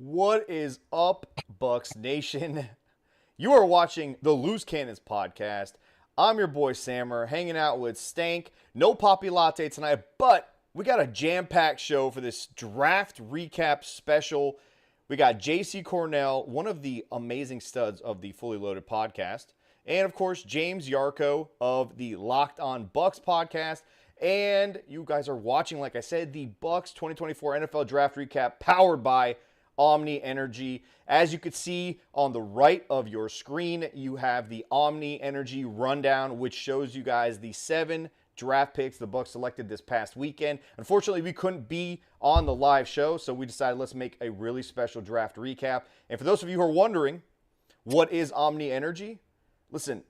What is up, Bucs Nation? You are watching the Loose Cannons podcast. I'm your boy Sammer, hanging out with Stank. No Poppy Latte tonight, but we got a jam-packed show for this draft recap special. We got JC Cornell, one of the amazing studs of the Fully Loaded podcast. And, of course, James Yarcho of the LockedOnBucs podcast. And you guys are watching, like I said, the Bucs 2024 NFL Draft Recap powered by Omni Energy. As you can see on the right of your screen, you have the Omni Energy rundown, which shows you guys the 7 draft picks the Bucs selected this past weekend. Unfortunately, we couldn't be on the live show, so we decided let's make a really special draft recap. And for those of you who are wondering, what is Omni Energy? Listen,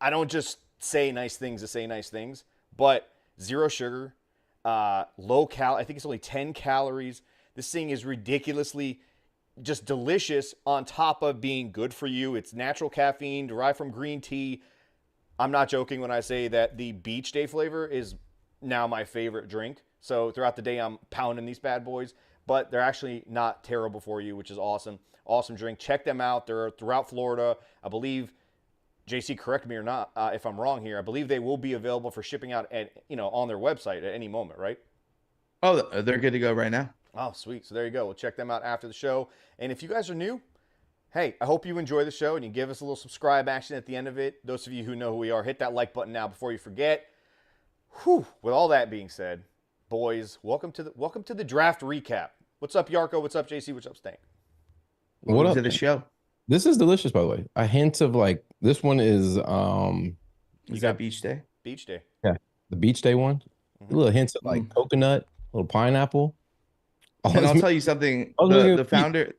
I don't just say nice things to say nice things, but zero sugar, low cal. I think it's only 10 calories. This thing is ridiculously just delicious on top of being good for you. It's natural caffeine derived from green tea. I'm not joking when I say that the Beach Day flavor is now my favorite drink. So throughout the day, I'm pounding these bad boys, but they're actually not terrible for you, which is awesome. Awesome drink. Check them out. They're throughout Florida. I believe, JC, correct me or not if I'm wrong here. I believe they will be available for shipping out at on their website at any moment, right? Oh, they're good to go right now. Oh, sweet. So there you go. We'll check them out after the show. And if you guys are new, hey, I hope you enjoy the show and you give us a little subscribe action at the end of it. Those of you who know who we are, hit that like button now before you forget. Whew. With all that being said, boys, welcome to the draft recap. What's up, Yarcho? What's up, JC? What's up, Stank? Welcome to the show. This is delicious, by the way. A hint of this one is You got Beach Day? Beach Day. Yeah, the Beach Day one. A little hints of coconut, a little pineapple. And I'll tell you something. The founder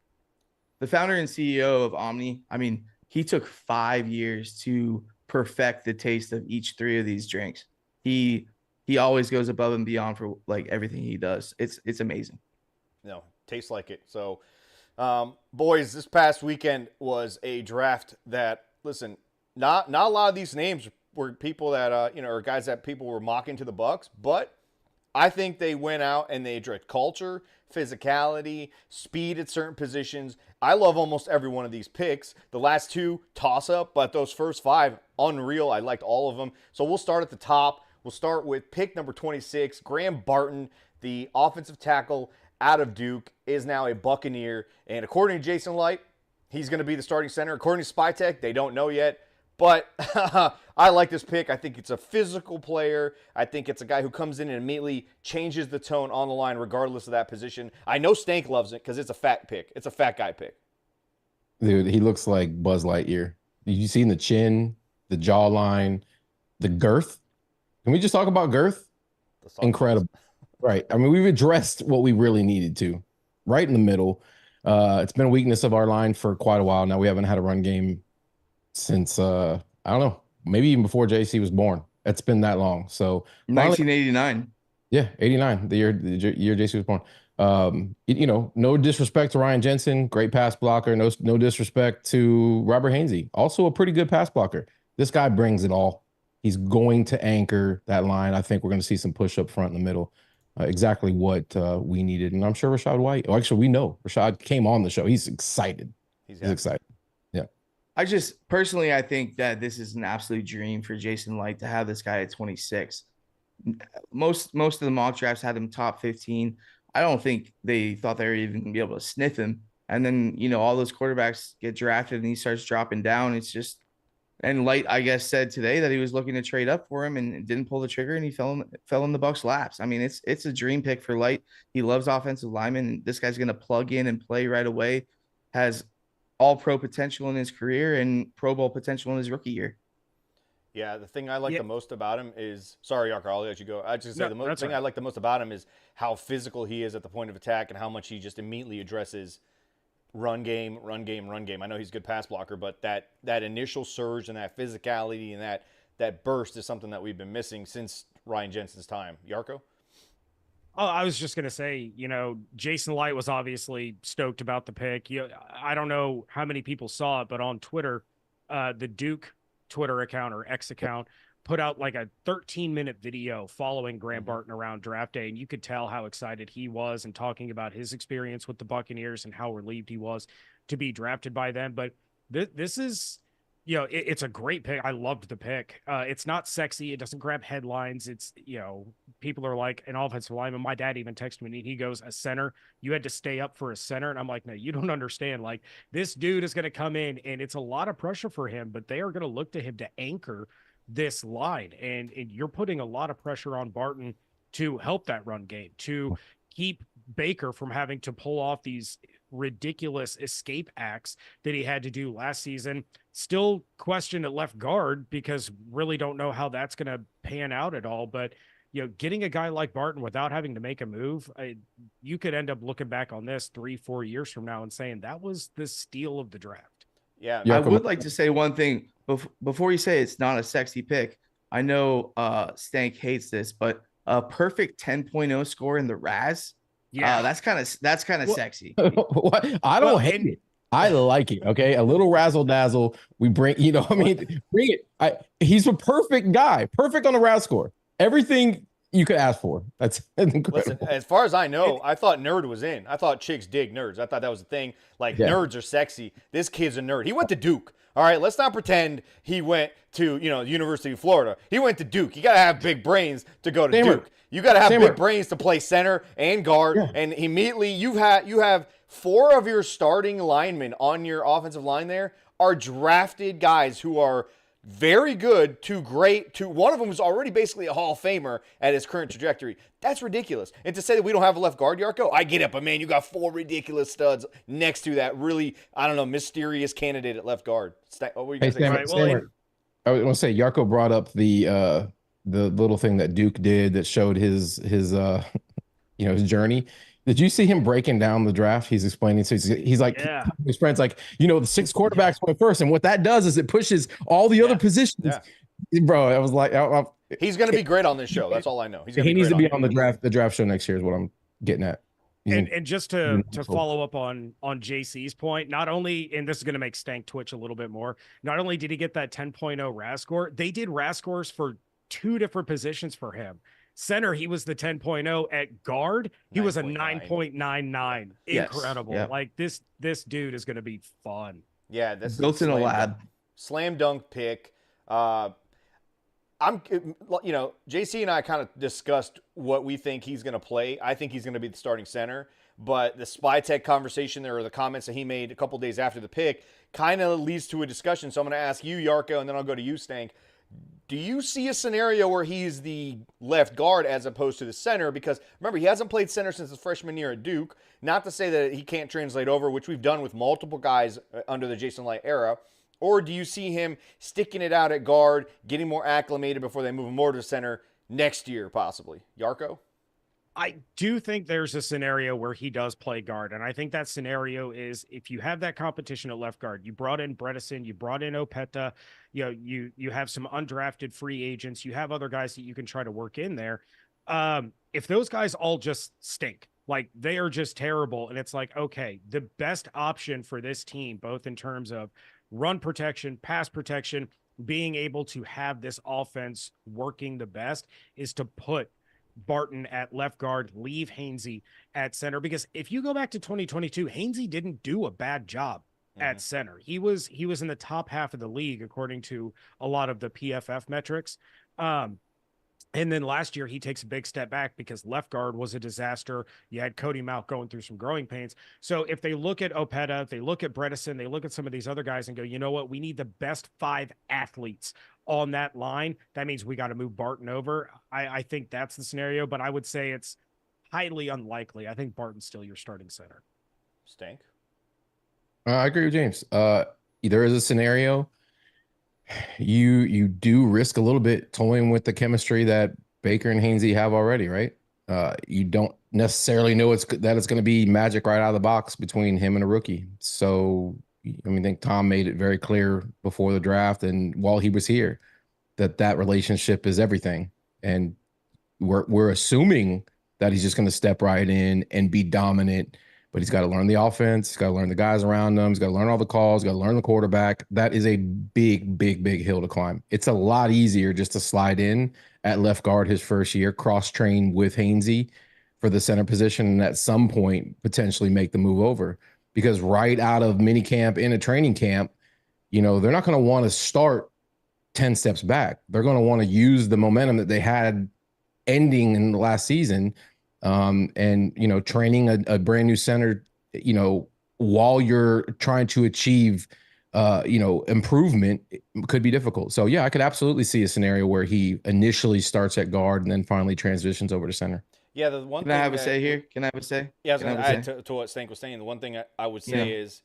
and CEO of Omni, I mean, he took 5 years to perfect the taste of each 3 of these drinks. He always goes above and beyond for everything he does. It's amazing. No, tastes like it. So, boys, this past weekend was a draft that, listen, not a lot of these names were people that or guys that people were mocking to the Bucs, but I think they went out and they addressed culture, physicality, speed at certain positions. I love almost every one of these picks. The last 2, toss-up, but those first 5, unreal. I liked all of them. So we'll start at the top. We'll start with pick number 26. Graham Barton, the offensive tackle out of Duke, is now a Buccaneer. And according to Jason Light, he's going to be the starting center. According to SpyTech, they don't know yet. But I like this pick. I think it's a physical player. I think it's a guy who comes in and immediately changes the tone on the line regardless of that position. I know Stank loves it because it's a fat pick. It's a fat guy pick. Dude, he looks like Buzz Lightyear. You seen the chin, the jawline, the girth? Can we just talk about girth? Incredible. Right. I mean, we've addressed what we really needed to. Right in the middle. It's been a weakness of our line for quite a while now. We haven't had a run game since I don't know, maybe even before JC was born. It's been that long. So 1989. Yeah, 89, the year JC was born. No disrespect to Ryan Jensen, great pass blocker. No disrespect to Robert Hainsey, also a pretty good pass blocker. This guy brings it all. He's going to anchor that line. I think we're going to see some push up front in the middle. Exactly what we needed. And I'm sure Rashad White, actually, we know Rashad came on the show. He's excited. He's excited. I think that this is an absolute dream for Jason Light to have this guy at 26. Most of the mock drafts had him top 15. I don't think they thought they were even going to be able to sniff him. And then, all those quarterbacks get drafted and he starts dropping down. It's just, and Light, I guess, said today that he was looking to trade up for him and didn't pull the trigger and he fell in the Bucs' laps. I mean, it's a dream pick for Light. He loves offensive linemen. And this guy's going to plug in and play right away. Has all-pro potential in his career and Pro Bowl potential in his rookie year. Yeah, the thing I like the most about him is, sorry, Yarcho, I'll let you go. I just say the thing I like the most about him is how physical he is at the point of attack and how much he just immediately addresses run game. I know he's a good pass blocker, but that initial surge and that physicality and that burst is something that we've been missing since Ryan Jensen's time. Yarcho? Oh, I was just going to say, Jason Light was obviously stoked about the pick. I don't know how many people saw it, but on Twitter, the Duke Twitter account or X account put out like a 13-minute video following Graham Barton around draft day, and you could tell how excited he was and talking about his experience with the Buccaneers and how relieved he was to be drafted by them. But this is, it's a great pick. I loved the pick. It's not sexy. It doesn't grab headlines. It's, people are like an offensive lineman. My dad even texted me and he goes, a center, you had to stay up for a center. And I'm like, no, you don't understand. Like, this dude is going to come in and it's a lot of pressure for him, but they are going to look to him to anchor this line. And you're putting a lot of pressure on Barton to help that run game, to keep Baker from having to pull off these ridiculous escape acts that he had to do last season. Still question at left guard because really don't know how that's going to pan out at all. But, getting a guy like Barton without having to make a move, you could end up looking back on this 3-4 years from now and saying that was the steal of the draft. Yeah. I would like to say one thing before you say it's not a sexy pick. I know Stank hates this, but a perfect 10.0 score in the RAS. Yeah, that's kind of sexy. What? I don't hate it. I like it. Okay, a little razzle dazzle. We bring, bring it. He's a perfect guy. Perfect on the RAS score. Everything you could ask for. That's incredible. Listen, as far as I know, I thought nerd was in. I thought chicks dig nerds. I thought that was the thing. Like, nerds are sexy. This kid's a nerd. He went to Duke. All right, let's not pretend he went to, the University of Florida. He went to Duke. You got to have big brains to go to Duke. You got to have big brains to play center and guard. Yeah. And immediately you have 4 of your starting linemen on your offensive line there are drafted guys who are very good to great to one of them was already basically a Hall of Famer at his current trajectory. That's ridiculous. And to say that we don't have a left guard, Yarcho, I get it, but man, you got 4 ridiculous studs next to that really, mysterious candidate at left guard. What were you going to say? I was going to say, Yarcho brought up the little thing that Duke did that showed his journey. Did you see him breaking down the draft? He's explaining. So he's like, his friends like, the 6 quarterbacks went first. And what that does is it pushes all the other positions. Yeah. Bro, I was like, he's going to be great on this show. That's all I know. He needs to be on the draft show next year is what I'm getting at. And just to follow up on JC's point, not only, and this is going to make Stank twitch a little bit more, not only did he get that 10.0 RAS score, they did RAS scores for 2 different positions for him. Center, he was the 10.0. At guard, he was a 9.99. Incredible. Yep. Like this dude is going to be fun. Yeah, this built in a lab. Slam dunk pick. JC and I kind of discussed what we think he's going to play. I think he's going to be the starting center, but the Spy Tech conversation there, or the comments that he made a couple days after the pick, kind of leads to a discussion. So I'm going to ask you, Yarcho, and then I'll go to you, Stank. Do you see a scenario where he's the left guard as opposed to the center? Because remember, he hasn't played center since his freshman year at Duke. Not to say that he can't translate over, which we've done with multiple guys under the Jason Light era. Or do you see him sticking it out at guard, getting more acclimated before they move him more to center next year, possibly? Yarcho? I do think there's a scenario where he does play guard. And I think that scenario is if you have that competition at left guard, you brought in Bredesen, you brought in Opeta, you have some undrafted free agents, you have other guys that you can try to work in there. If those guys all just stink, like they are just terrible. And it's like, okay, the best option for this team, both in terms of run protection, pass protection, being able to have this offense working the best is to put Barton at left guard, leave Hainsey at center. Because if you go back to 2022, Hainsey didn't do a bad job at center. He was in the top half of the league, according to a lot of the PFF metrics. And then last year he takes a big step back because left guard was a disaster. You had Cody Mount going through some growing pains. So if they look at Opeta, if they look at Bredesen, they look at some of these other guys and go, you know what, we need the best 5 athletes on that line. That means we got to move Barton over. I think that's the scenario, but I would say it's highly unlikely. I think Barton's still your starting center. Stank? I agree with James. There is a scenario. You do risk a little bit toying with the chemistry that Baker and Hainsey have already, right? You don't necessarily know that it's going to be magic right out of the box between him and a rookie. So, I think Tom made it very clear before the draft and while he was here that relationship is everything. And we're assuming that he's just going to step right in and be dominant but he's got to learn the offense. He's got to learn the guys around him. He's got to learn all the calls. He's got to learn the quarterback. That is a big, big, big hill to climb. It's a lot easier just to slide in at left guard his first year, cross-train with Hainsey for the center position, and at some point potentially make the move over. Because right out of mini camp in a training camp, they're not going to want to start 10 steps back. They're going to want to use the momentum that they had ending in the last season. And training a brand new center, while you're trying to achieve, improvement could be difficult. So yeah, I could absolutely see a scenario where he initially starts at guard and then finally transitions over to center. Yeah, the one Can thing I have a say here? Can I have a say? Yeah, I was going to add to what Stank was saying. The one thing I would say is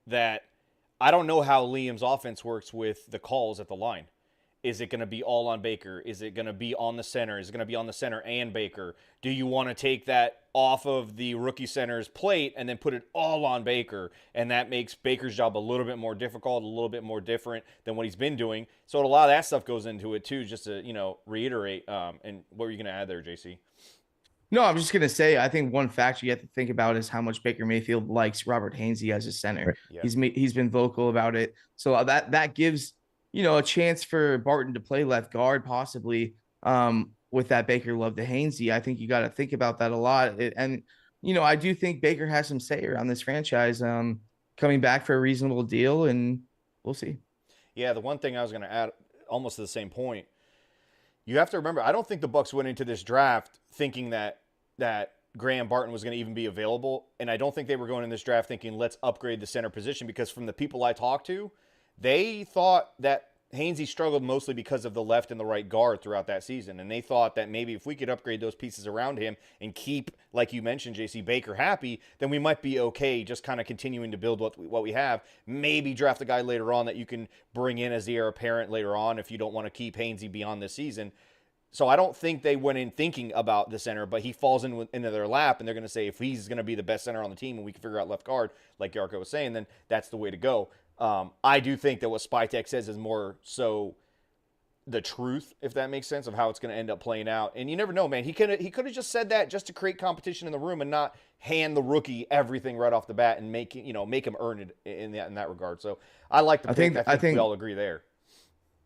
that I don't know how Liam's offense works with the calls at the line. Is it going to be all on Baker? Is it going to be on the center? Is it going to be on the center and Baker? Do you want to take that off of the rookie center's plate and then put it all on Baker? And that makes Baker's job a little bit more difficult, a little bit more different than what he's been doing. So a lot of that stuff goes into it too, just to, reiterate. And what were you going to add there, JC? No, I'm just going to say, I think one factor you have to think about is how much Baker Mayfield likes Robert Hainsey as a center. Right. Yeah. He's been vocal about it. So that gives, a chance for Barton to play left guard, possibly with that Baker love to Hainsey. I think you got to think about that a lot. I do think Baker has some say around this franchise coming back for a reasonable deal, and we'll see. Yeah, the one thing I was going to add, almost to the same point, you have to remember, I don't think the Bucs went into this draft thinking that Graham Barton was going to even be available, and I don't think they were going in this draft thinking let's upgrade the center position, because from the people I talked to, they thought that Hainsey struggled mostly because of the left and the right guard throughout that season, and they thought that maybe if we could upgrade those pieces around him and keep, like you mentioned, JC, Baker happy, then we might be okay just kind of continuing to build what we have. Maybe draft a guy later on that you can bring in as the heir apparent later on if you don't want to keep Hainsey beyond this season. So I don't think they went in thinking about the center, but he falls into their lap, and they're going to say if he's going to be the best center on the team and we can figure out left guard, like Yarcho was saying, then that's the way to go. I do think that what Spytech says is more so the truth, if that makes sense, of how it's going to end up playing out. And you never know, man. He could have just said that just to create competition in the room and not hand the rookie everything right off the bat and make him earn it in that regard. So I like the pick. I think we all agree there.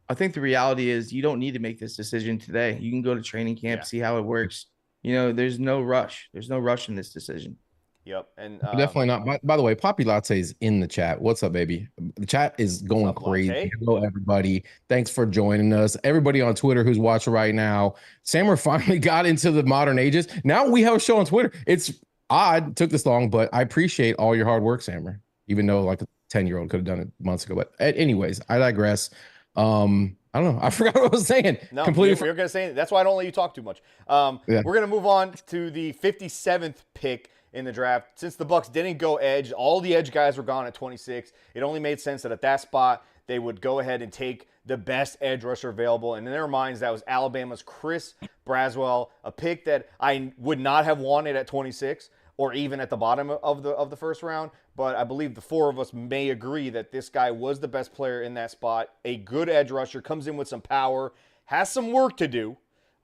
I think the reality is you don't need to make this decision today. You can go to training camp, see how it works. There's no rush. There's no rush in this decision. Yep. And definitely not. By the way, Poppy Latte is in the chat. What's up, baby? The chat is going crazy. Latte? Hello, everybody. Thanks for joining us. Everybody on Twitter who's watching right now. Sammer finally got into the modern ages. Now we have a show on Twitter. It's odd. It took this long, but I appreciate all your hard work, Sammer, even though like a 10-year-old could have done it months ago. But anyways, I digress. I don't know. I forgot what I was saying. No, you're going to say that's why I don't let you talk too much. We're going to move on to the 57th pick in the draft. Since the Bucs didn't go edge, all the edge guys were gone at 26. It only made sense that at that spot they would go ahead and take the best edge rusher available. And in their minds, that was Alabama's Chris Braswell, a pick that I would not have wanted at 26 or even at the bottom of the first round. But I believe the four of us may agree that this guy was the best player in that spot. A good edge rusher, comes in with some power, has some work to do.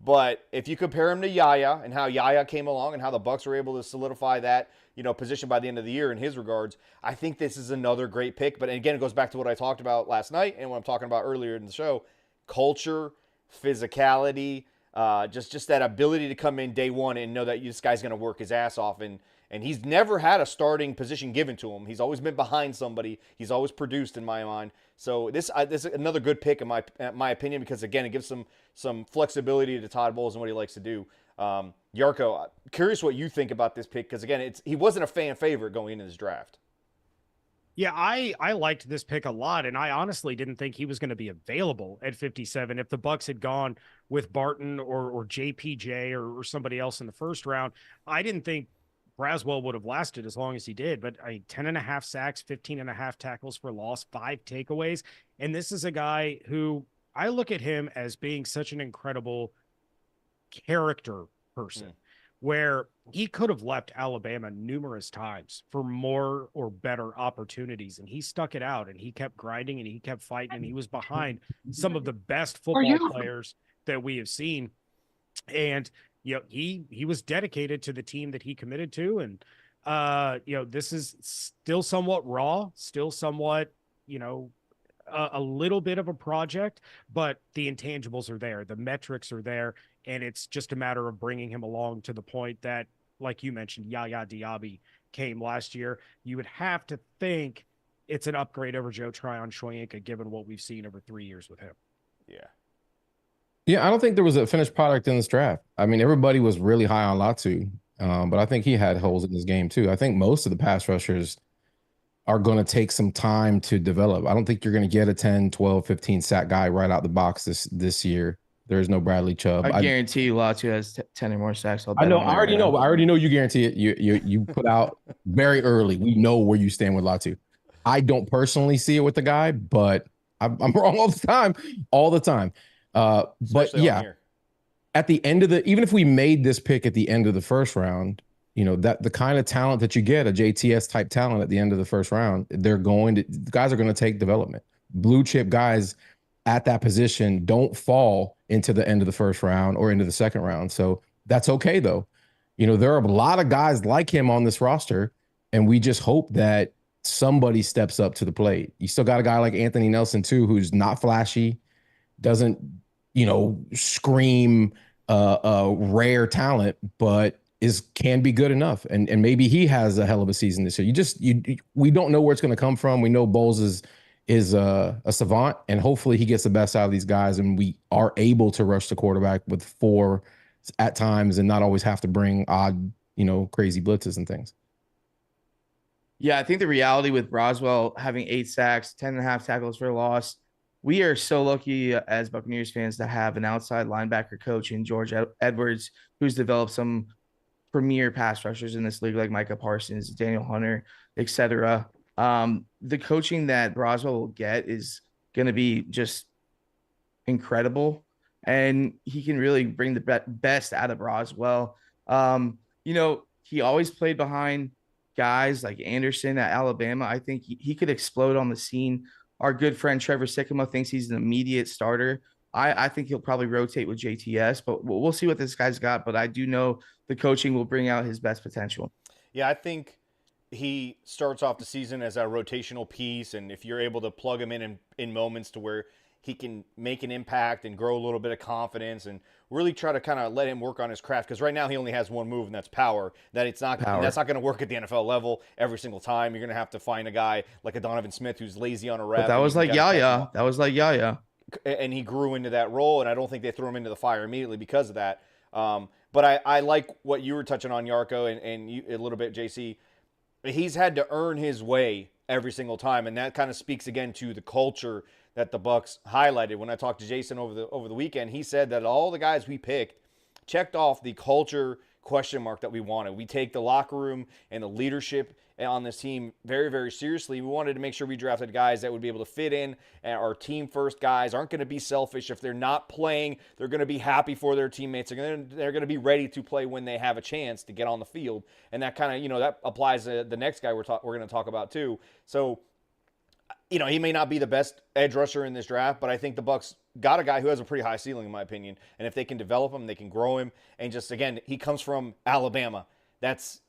But if you compare him to Yaya and how Yaya came along and how the Bucs were able to solidify that, position by the end of the year in his regards, I think this is another great pick. But again, it goes back to what I talked about last night and what I'm talking about earlier in the show: culture, physicality, just that ability to come in day one and know that this guy's going to work his ass off. And he's never had a starting position given to him. He's always been behind somebody. He's always produced in my mind. So this is another good pick in my opinion, because again, it gives some flexibility to Todd Bowles and what he likes to do. Yarcho, curious what you think about this pick, because again, he wasn't a fan favorite going into this draft. Yeah, I liked this pick a lot, and I honestly didn't think he was going to be available at 57. If the Bucs had gone with Barton or JPJ or somebody else in the first round, I didn't think Braswell would have lasted as long as he did. But 10.5 sacks, 15.5 tackles for loss, 5 takeaways. And this is a guy who I look at him as being such an incredible character person, where he could have left Alabama numerous times for more or better opportunities. And he stuck it out, and he kept grinding, and he kept fighting, and he was behind some of the best football players that we have seen. And he was dedicated to the team that he committed to. And This is still somewhat raw, still somewhat, a little bit of a project, but the intangibles are there, the metrics are there, and it's just a matter of bringing him along to the point that, like you mentioned, Yaya Diaby came last year. You would have to think it's an upgrade over Joe Tryon-Shoyinka, given what we've seen over 3 years with him. Yeah. Yeah, I don't think there was a finished product in this draft. I mean, everybody was really high on Latu, but I think he had holes in his game too. I think most of the pass rushers are going to take some time to develop. I don't think you're going to get a 10, 12, 15 sack guy right out the box this year. There's no Bradley Chubb. I guarantee you Latu has 10 or more sacks. I know. I already know. I already know you guarantee it. You put out very early. We know where you stand with Latu. I don't personally see it with the guy, but I'm wrong all the time. But yeah, at the end of even if we made this pick at the end of the first round, that the kind of talent that you get, a JTS type talent at the end of the first round, the guys are going to take development. Blue chip guys at that position don't fall into the end of the first round or into the second round. So that's okay though. There are a lot of guys like him on this roster, and we just hope that somebody steps up to the plate. You still got a guy like Anthony Nelson too, who's not flashy, doesn't, scream rare talent, but can be good enough. And maybe he has a hell of a season this year. We don't know where it's going to come from. We know Bowles is a savant, and hopefully he gets the best out of these guys, and we are able to rush the quarterback with 4 at times and not always have to bring odd, crazy blitzes and things. Yeah, I think the reality with Braswell having 8 sacks, 10.5 tackles for a loss, we are so lucky as Buccaneers fans to have an outside linebacker coach in George Edwards, who's developed some premier pass rushers in this league, like Micah Parsons, Daniel Hunter, etc. The coaching that Braswell will get is going to be just incredible, and he can really bring the best out of Braswell. He always played behind guys like Anderson at Alabama. I think he could explode on the scene. Our good friend Trevor Sycamore thinks he's an immediate starter. I think he'll probably rotate with JTS, but we'll see what this guy's got. But I do know the coaching will bring out his best potential. Yeah, I think he starts off the season as a rotational piece, and if you're able to plug him in moments to where he can make an impact and grow a little bit of confidence and really try to kind of let him work on his craft, because right now he only has one move, and that's power. That's not going to work at the NFL level every single time. You're going to have to find a guy like a Donovan Smith who's lazy on a rep. But that was like Yaya. And he grew into that role, and I don't think they threw him into the fire immediately because of that. But I like what you were touching on, Yarcho, and you, a little bit, JC. He's had to earn his way every single time, and that kind of speaks again to the culture that the Bucs highlighted. When I talked to Jason over the weekend, he said that all the guys we picked checked off the culture question mark that we wanted. We take the locker room and the leadership on this team very, very seriously. We wanted to make sure we drafted guys that would be able to fit in. And our team first guys aren't going to be selfish. If they're not playing, they're going to be happy for their teammates. They're going to be ready to play when they have a chance to get on the field. And that kind of, that applies to the next guy we're going to talk about too. So, he may not be the best edge rusher in this draft, but I think the Bucs got a guy who has a pretty high ceiling, in my opinion. And if they can develop him, they can grow him. And just, again, he comes from Alabama. That's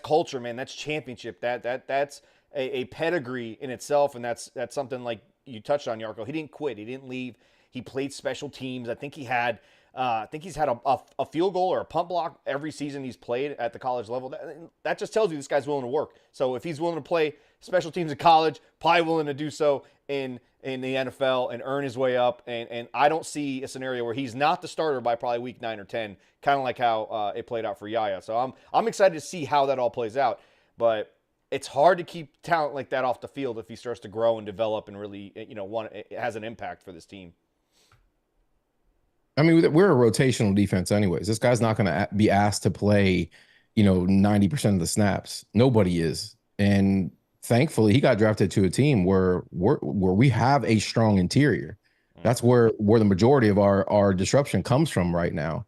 culture, man. That's championship. That's a pedigree in itself, and that's something like you touched on, Yarcho. He didn't quit. He didn't leave. He played special teams. I think he's had a field goal or a punt block every season he's played at the college level. That just tells you this guy's willing to work. So if he's willing to play special teams in college, probably willing to do so in the NFL and earn his way up. And I don't see a scenario where he's not the starter by probably week 9 or 10, kind of like how it played out for Yaya. So I'm excited to see how that all plays out. But it's hard to keep talent like that off the field if he starts to grow and develop and really, it has an impact for this team. I mean, we're a rotational defense anyways. This guy's not going to be asked to play, 90% of the snaps. Nobody is. And thankfully, he got drafted to a team where we have a strong interior. That's where the majority of our disruption comes from right now.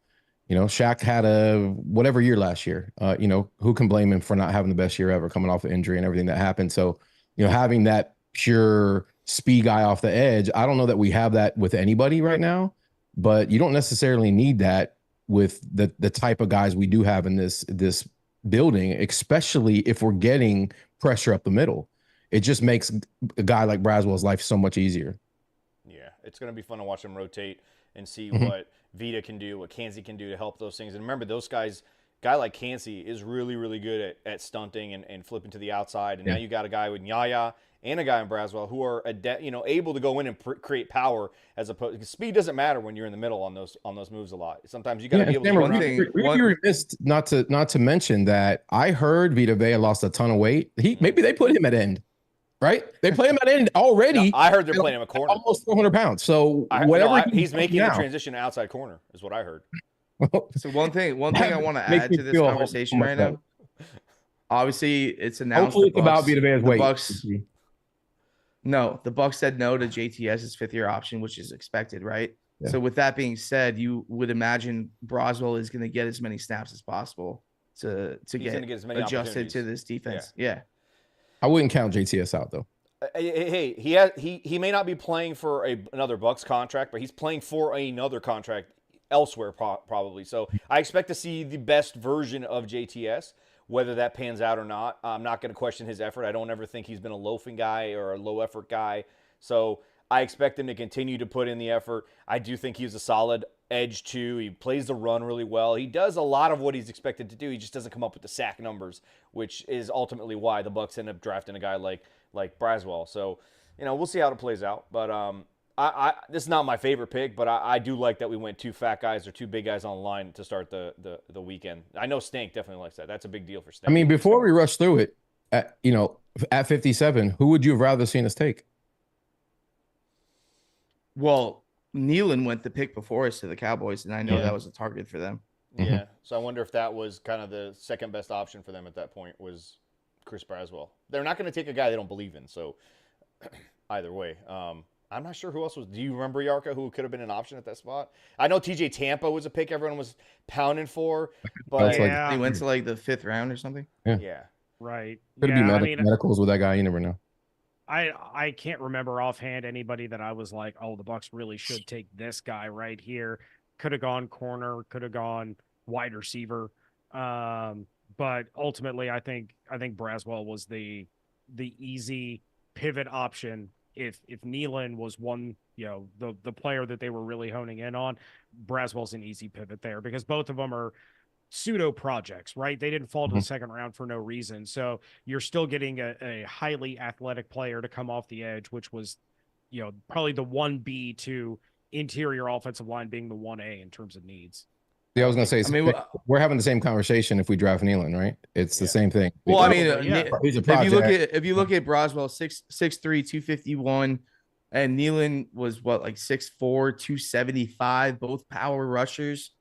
Shaq had a whatever year last year. Who can blame him for not having the best year ever, coming off of injury and everything that happened? So, having that pure speed guy off the edge, I don't know that we have that with anybody right now. But you don't necessarily need that with the type of guys we do have in this building, especially if we're getting pressure up the middle. It just makes a guy like Braswell's life so much easier. Yeah, it's going to be fun to watch him rotate and see what Vita can do, what Kancey can do to help those things. And remember, those guys, guy like Kancey is really, really good at stunting and flipping to the outside. And now you got a guy with Yaya and a guy in Braswell who are able to go in and create power as opposed, because speed doesn't matter when you're in the middle on those moves a lot. Sometimes you got to be able to go around. We'd be remiss not to mention that I heard Vita Vea lost a ton of weight. Maybe they put him at end. Right? They play him at end already. No, I heard they're playing him a corner. Almost 400 pounds. So he's making the transition to outside corner is what I heard. So one thing I want to add to this conversation right now. Obviously, it's announced. Hopefully it's about Vita Vea's weight. The Bucs said no to JTS's 5th-year option, which is expected, right? Yeah. So with that being said, you would imagine Braswell is going to get as many snaps as possible to get adjusted to this defense. Yeah. I wouldn't count JTS out though. Hey, he may not be playing for another Bucs contract, but he's playing for another contract elsewhere probably. So I expect to see the best version of JTS, whether that pans out or not. I'm not going to question his effort. I don't ever think he's been a loafing guy or a low effort guy. So I expect him to continue to put in the effort. I do think he's a solid edge too. He plays the run really well. He does a lot of what he's expected to do. He just doesn't come up with the sack numbers, which is ultimately why the Bucs end up drafting a guy like Braswell. So, we'll see how it plays out. But this is not my favorite pick, but I do like that we went 2 fat guys or 2 big guys on the line to start the weekend. I know Stank definitely likes that. That's a big deal for Stank. I mean, before we rush through it, at 57, who would you have rather seen us take? Well, Nealon went the pick before us to the Cowboys, and I know that was a target for them. Yeah, so I wonder if that was kind of the second best option for them at that point was Chris Braswell. They're not going to take a guy they don't believe in, so either way. I'm not sure who else was. Do you remember Yarcho who could have been an option at that spot? I know TJ Tampa was a pick everyone was pounding for, but he went to like the 5th round or something. Yeah. Right. Could be medicals with that guy. You never know. I can't remember offhand anybody that I was like, oh, the Bucs really should take this guy right here. Could have gone corner, could have gone wide receiver. But ultimately, I think Braswell was the easy pivot option. If Nealon was one, the player that they were really honing in on, Braswell's an easy pivot there because both of them are pseudo projects, right? They didn't fall to the second round for no reason. So you're still getting a highly athletic player to come off the edge, which was, probably the 1B to interior offensive line being the 1A in terms of needs. Yeah, I was going to say, we're having the same conversation if we draft Nealon, right? It's the same thing. Well, I mean, if you look at Braswell, 6'3", 251, and Nealon was like 6'4", 275, both power rushers,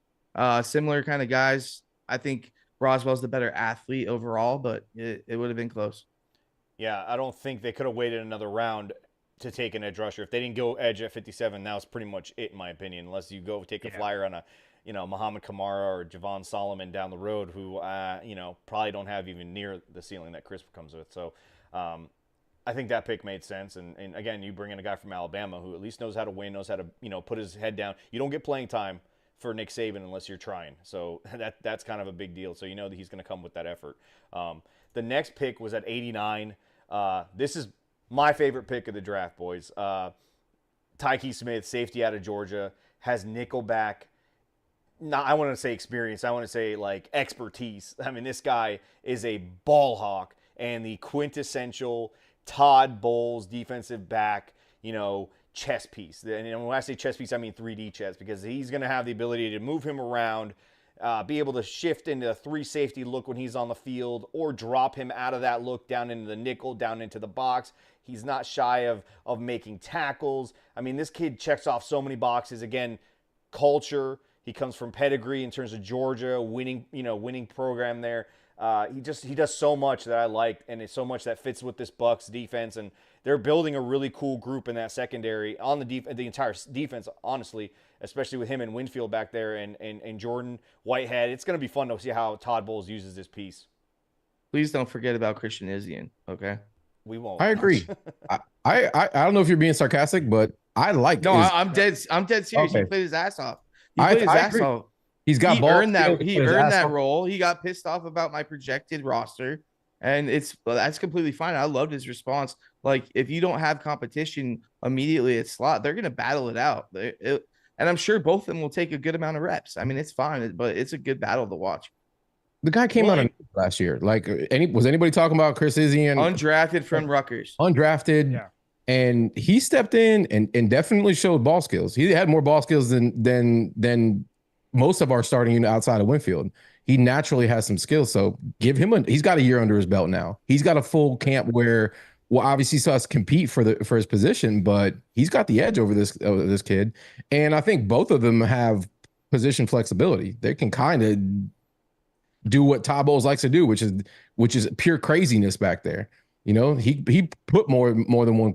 similar kind of guys. I think Braswell's the better athlete overall, but it would have been close. Yeah, I don't think they could have waited another round to take an edge rusher. If they didn't go edge at 57, now it's pretty much it, in my opinion, unless you go take a flyer on a Muhammad Kamara or Javon Solomon down the road who, probably don't have even near the ceiling that Chris comes with. So I think that pick made sense. And again, you bring in a guy from Alabama who at least knows how to win, knows how to, put his head down. You don't get playing time for Nick Saban unless you're trying. So that's kind of a big deal. So that he's going to come with that effort. The next pick was at 89. This is my favorite pick of the draft, boys. Tykee Smith, safety out of Georgia, has nickelback. I want to say experience. I want to say like expertise. I mean, this guy is a ball hawk and the quintessential Todd Bowles defensive back, chess piece. And when I say chess piece, I mean 3D chess, because he's going to have the ability to move him around, be able to shift into a 3 safety look when he's on the field, or drop him out of that look down into the nickel, down into the box. He's not shy of making tackles. I mean, this kid checks off so many boxes. Again, culture. He comes from pedigree in terms of Georgia, winning program there. He does so much that I like, and it's so much that fits with this Bucs defense. And they're building a really cool group in that secondary on the entire defense, honestly, especially with him and Winfield back there and Jordan Whitehead. It's going to be fun to see how Todd Bowles uses this piece. Please don't forget about Christian Izien, okay? We won't. I agree. I don't know if you're being sarcastic, but I like. No, I'm dead serious. Okay. He played his ass off. He played his ass off. He's got He ball earned that. skills, He put his earned ass that off. role. He got pissed off about my projected roster, and that's completely fine. I loved his response. Like, if you don't have competition immediately at slot, they're gonna battle it out. And I'm sure both of them will take a good amount of reps. I mean, it's fine, but it's a good battle to watch. The guy came out of last year. Like, was anybody talking about Chris Izzian? Undrafted from Rutgers. Undrafted. Yeah. And he stepped in and definitely showed ball skills. He had more ball skills than most of our starting unit outside of Winfield. He naturally has some skills. So he's got a year under his belt now. He's got a full camp where, well, obviously he still has to compete for his position, but he's got the edge over this kid. And I think both of them have position flexibility. They can kind of do what Todd Bowles likes to do, which is pure craziness back there. You know, he put more than one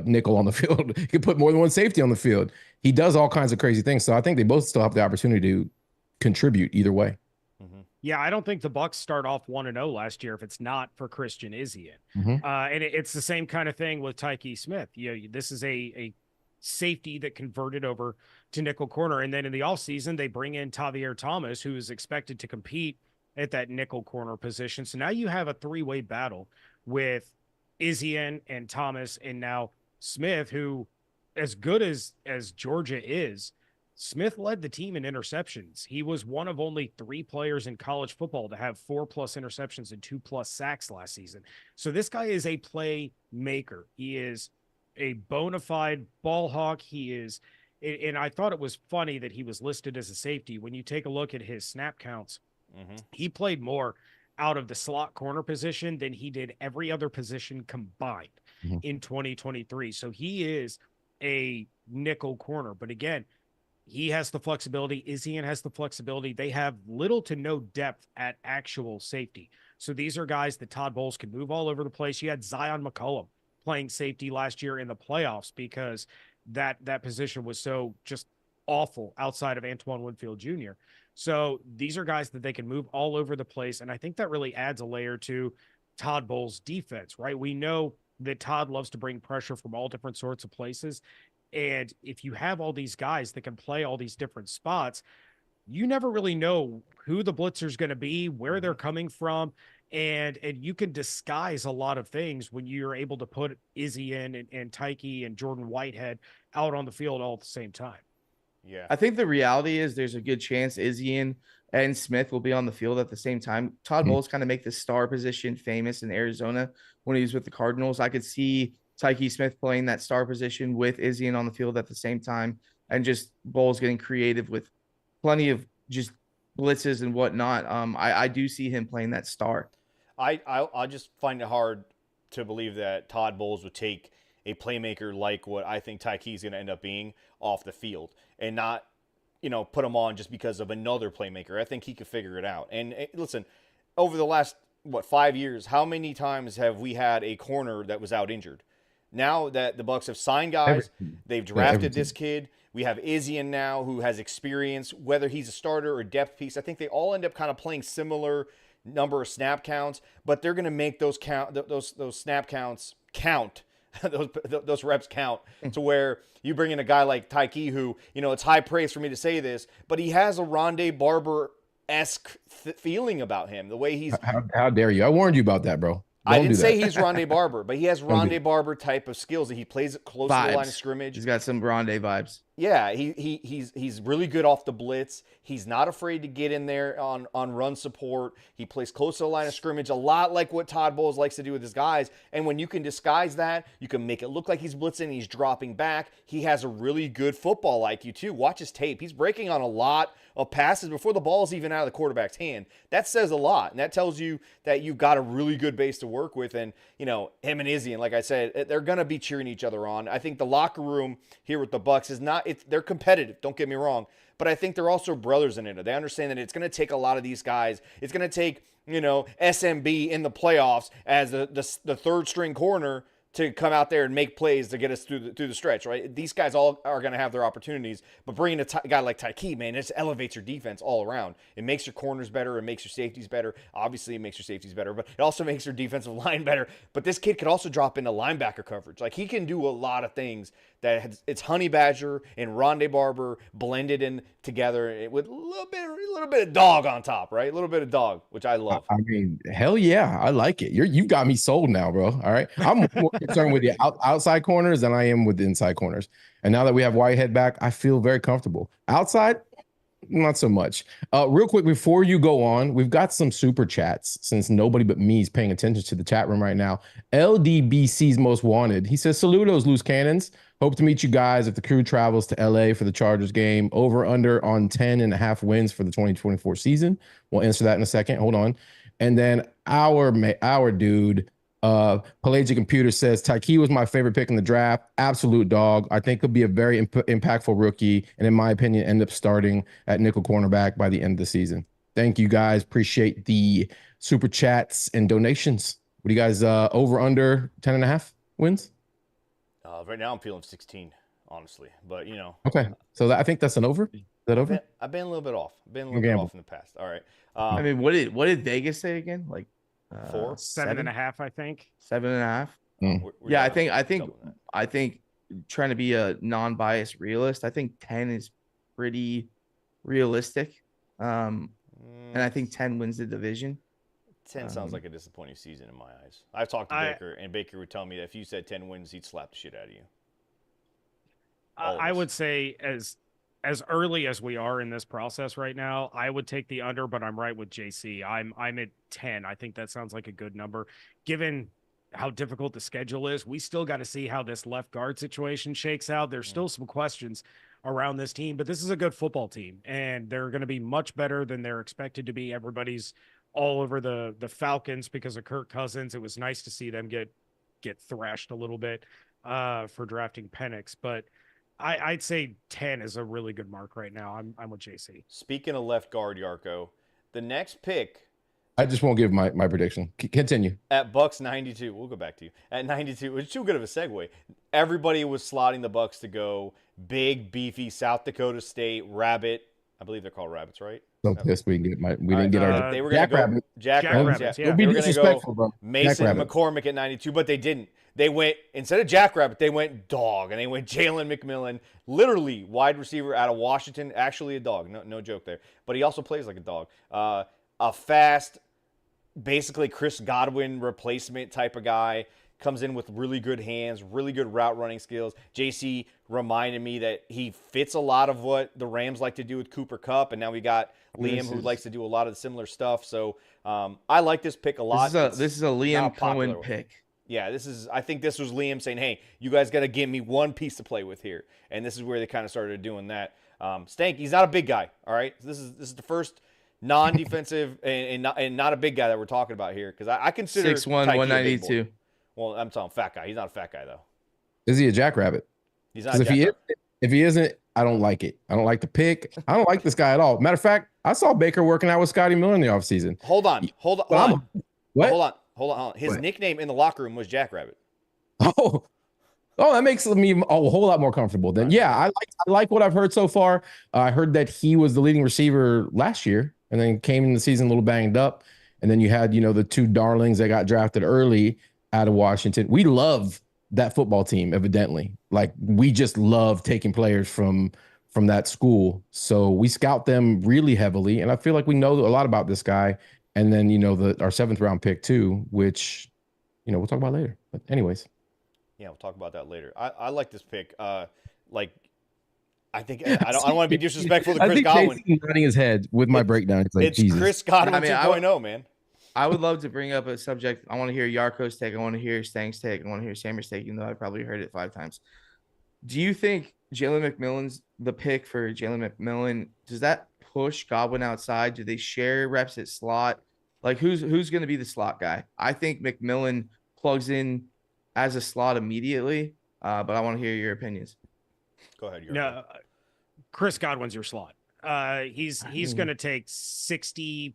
nickel on the field. He could put more than one safety on the field. He does all kinds of crazy things. So I think they both still have the opportunity to contribute either way. Yeah, I don't think the Bucs start off 1-0 last year if it's not for Christian Izzian. And it's the same kind of thing with Tykee Smith. You know, this is a safety that converted over to nickel corner. And then in the offseason, they bring in Tavier Thomas, who is expected to compete at that nickel corner position. So now you have a three-way battle with Izzian and Thomas and now Smith, who, as good as Georgia is, Smith led the team in interceptions. He was one of only 3 players in college football to have 4+ interceptions and 2+ sacks last season. So this guy is a playmaker. He is a bona fide ball hawk. He is, and I thought it was funny that he was listed as a safety. When you take a look at his snap counts, he played more out of the slot corner position than he did every other position combined in 2023. So he is a nickel corner. But again, he has the flexibility. Izzian has the flexibility. They have little to no depth at actual safety. So these are guys that Todd Bowles can move all over the place. You had Zion McCollum playing safety last year in the playoffs because that position was so just awful outside of Antoine Winfield Jr. So these are guys that they can move all over the place. And I think that really adds a layer to Todd Bowles' defense, right? We know that Todd loves to bring pressure from all different sorts of places. And if you have all these guys that can play all these different spots, you never really know who the blitzer's going to be, where they're coming from. And you can disguise a lot of things when you're able to put Izzian and Tykee and Jordan Whitehead out on the field all at the same time. Yeah, I think the reality is there's a good chance Izzian and Smith will be on the field at the same time. Todd Bowles kind of make the star position famous in Arizona when he was with the Cardinals. I could see Tykee Smith playing that star position with Izzian on the field at the same time, and just Bowles getting creative with plenty of just blitzes and whatnot. I do see him playing that star. I just find it hard to believe that Todd Bowles would take a playmaker like what I think Tykee is going to end up being off the field and not, put him on just because of another playmaker. I think he could figure it out. And listen, over the last, 5 years, how many times have we had a corner that was out injured? Now that the Bucs have signed guys, they've drafted this kid. We have Izzian now who has experience, whether he's a starter or depth piece. I think they all end up kind of playing similar number of snap counts, but they're going to make those snap counts count. those reps count to where you bring in a guy like Tykee who, it's high praise for me to say this, but he has a Rondé Barber-esque feeling about him. The way he's... How dare you? I warned you about that, bro. I didn't say he's Rondé Barber, but he has Rondé Barber type of skills that he plays close to the line of scrimmage. He's got some Rondé vibes. Yeah, he's really good off the blitz. He's not afraid to get in there on run support. He plays close to the line of scrimmage, a lot like what Todd Bowles likes to do with his guys. And when you can disguise that, you can make it look like he's blitzing, he's dropping back. He has a really good football IQ too. Watch his tape. He's breaking on a lot of passes before the ball's even out of the quarterback's hand. That says a lot, and that tells you that you've got a really good base to work with. And, him and Izzian, like I said, they're going to be cheering each other on. I think the locker room here with the Bucs is not, they're competitive, don't get me wrong, but I think they're also brothers in it. They understand that it's going to take a lot of these guys. It's going to take, SMB in the playoffs as the third string corner to come out there and make plays to get us through the stretch, right? These guys all are going to have their opportunities, but bringing a guy like Tykee, man, it just elevates your defense all around. It makes your corners better. It makes your safeties better. Obviously, it makes your safeties better, but it also makes your defensive line better. But this kid could also drop into linebacker coverage. Like, he can do a lot of things that it's Honey Badger and Rondé Barber blended in together with a little bit of dog on top, right? A little bit of dog, which I love. I mean, hell yeah, I like it. You got me sold now, bro. All right, I'm more concerned with the outside corners than I am with the inside corners. And now that we have Whitehead back, I feel very comfortable. Outside, not so much. Real quick, before you go on, we've got some super chats since nobody but me is paying attention to the chat room right now. LDBC's Most Wanted. He says, saludos, loose cannons. Hope to meet you guys if the crew travels to LA for the Chargers game. Over under on 10.5 wins for the 2024 season. We'll answer that in a second. Hold on. And then our dude, Pelagic Computer says, Tykee was my favorite pick in the draft. Absolute dog. I think he'll be a very impactful rookie. And in my opinion, end up starting at nickel cornerback by the end of the season. Thank you guys. Appreciate the super chats and donations. What do you guys, over under 10.5 wins? Right now I'm feeling 16, honestly, but you know. Okay, so I think that's an over. Is that over? I've been a little bit off. I've been a little bit off in the past. All right. I mean, what did Vegas say again? Like 4, 7.5, I think. 7.5. Mm. We're I think trying to be a non-biased realist, I think 10 is pretty realistic. And I think 10 wins the division. 10 sounds like a disappointing season in my eyes. I've talked to Baker, and Baker would tell me that if you said 10 wins, he'd slap the shit out of you. I would say as early as we are in this process right now, I would take the under, but I'm right with JC. I'm at 10. I think that sounds like a good number. Given how difficult the schedule is, we still got to see how this left guard situation shakes out. There's still some questions around this team, but this is a good football team, and they're going to be much better than they're expected to be. Everybody's all over the Falcons because of Kirk Cousins. It was nice to see them get thrashed a little bit for drafting Penix, but I'd say 10 is a really good mark right now. I'm with JC. Speaking of left guard, Yarcho, the next pick. I just won't give my prediction. Continue. At Bucs 92, we'll go back to you. At 92, it was too good of a segue. Everybody was slotting the Bucs to go big, beefy South Dakota State rabbit. I believe they're called rabbits, right? So pissed we didn't get our they were going to go Jack Rabbits. Yeah. Be disrespectful, bro. Mason McCormick at 92, but they didn't. They went, instead of Jackrabbit, they went dog, and they went Jaylen McMillan, literally wide receiver out of Washington, actually a dog, no joke there. But he also plays like a dog. A fast, basically Chris Godwin replacement type of guy, comes in with really good hands, really good route running skills. JC reminded me that he fits a lot of what the Rams like to do with Cooper Kupp, and now we got Liam who likes to do a lot of the similar stuff. So I like this pick a lot. This is a Liam Cohen pick. Yeah, I think this was Liam saying, hey, you guys got to give me one piece to play with here. And this is where they kind of started doing that. Stank, he's not a big guy, all right? This is the first non-defensive and not a big guy that we're talking about here, because I consider 6'1", 192. Well, I'm talking fat guy. He's not a fat guy, though. Is he a jackrabbit? He's not a jackrabbit. If he isn't, I don't like it. I don't like the pick. I don't like this guy at all. Matter of fact, I saw Baker working out with Scotty Miller in the offseason. Hold on. What? Hold on. His nickname in the locker room was Jackrabbit. Oh, that makes me a whole lot more comfortable then. Yeah, I like what I've heard so far. I heard that he was the leading receiver last year and then came in the season a little banged up. And then you had, the two darlings that got drafted early out of Washington. We love that football team, evidently. Like, we just love taking players from that school. So we scout them really heavily. And I feel like we know a lot about this guy. And then, our 7th round pick too, which, we'll talk about later. But anyways. Yeah, we'll talk about that later. I like this pick. I think I don't want to be disrespectful to Chris Godwin. He's nodding his head with my breakdown. It's like, Jesus. Chris Godwin 2.0, man. I would love to bring up a subject. I want to hear Yarcho's take. I want to hear Stank's take. I want to hear Sammer's take, even though I probably heard it 5 times. Do you think Jaylen McMillan's the pick for Jaylen McMillan? Does that push Godwin outside? Do they share reps at slot? Like, who's going to be the slot guy? I think McMillan plugs in as a slot immediately, but I want to hear your opinions. Go ahead. No, Chris Godwin's your slot. He's going to take 60+%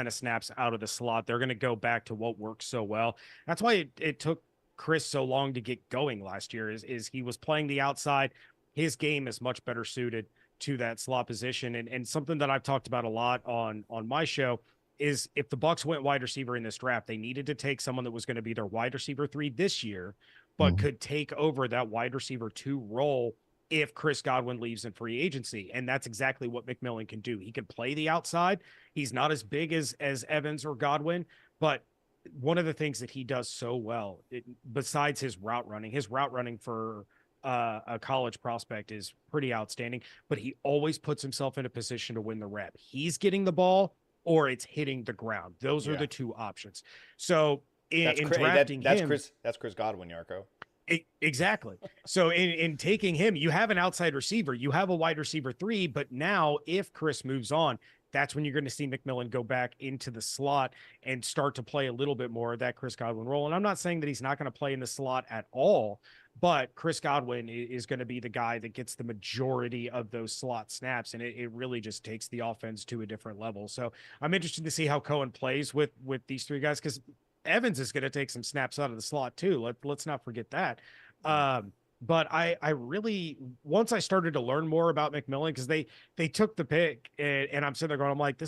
of snaps out of the slot. They're going to go back to what works so well. That's why it took Chris so long to get going last year is he was playing the outside. His game is much better suited to that slot position. And something that I've talked about a lot on my show is if the Bucs went wide receiver in this draft, they needed to take someone that was going to be their wide receiver 3 this year, but could take over that wide receiver 2 role if Chris Godwin leaves in free agency. And that's exactly what McMillan can do. He can play the outside. He's not as big as Evans or Godwin, but one of the things that he does so well, besides his route running for a college prospect is pretty outstanding, but he always puts himself in a position to win the rep. He's getting the ball or it's hitting the ground. Those are the 2 options. So in drafting him, that's Chris Godwin, Yarcho. Exactly. So in taking him, you have an outside receiver, you have a wide receiver 3, but now if Chris moves on, that's when you're going to see McMillan go back into the slot and start to play a little bit more of that Chris Godwin role. And I'm not saying that he's not going to play in the slot at all, but Chris Godwin is going to be the guy that gets the majority of those slot snaps. And it really just takes the offense to a different level. So I'm interested to see how Cohen plays with these 3 guys, because Evans is going to take some snaps out of the slot too. Let's not forget that. But I really, once I started to learn more about McMillan, because they took the pick and I'm sitting there going, I'm like,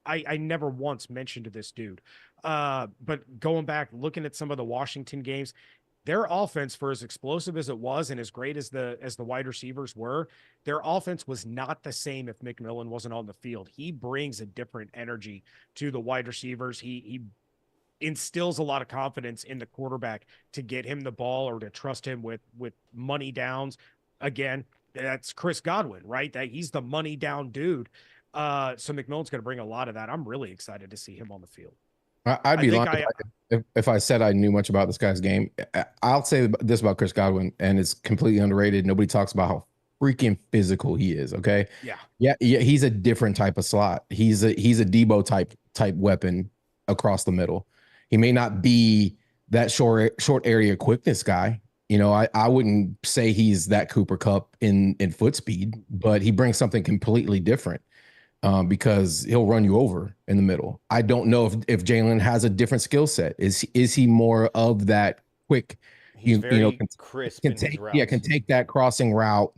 I never once mentioned to this dude. But going back, looking at some of the Washington games, their offense, for as explosive as it was and as great as the wide receivers were, their offense was not the same if McMillan wasn't on the field. He brings a different energy to the wide receivers. He instills a lot of confidence in the quarterback to get him the ball or to trust him with money downs. Again, that's Chris Godwin, right? That he's the money down dude. So McMillan's going to bring a lot of that. I'm really excited to see him on the field. I'd be lying if I said I knew much about this guy's game. I'll say this about Chris Godwin, and it's completely underrated. Nobody talks about how freaking physical he is. Okay. Yeah. He's a different type of slot. He's a Debo type weapon across the middle. He may not be that short area quickness guy. You know, I wouldn't say he's that Cooper Kupp in foot speed, but he brings something completely different. Because he'll run you over in the middle. I don't know if Jaylen has a different skill set. Is he more of that quick? He's crisp in his routes. Yeah, can take that crossing route,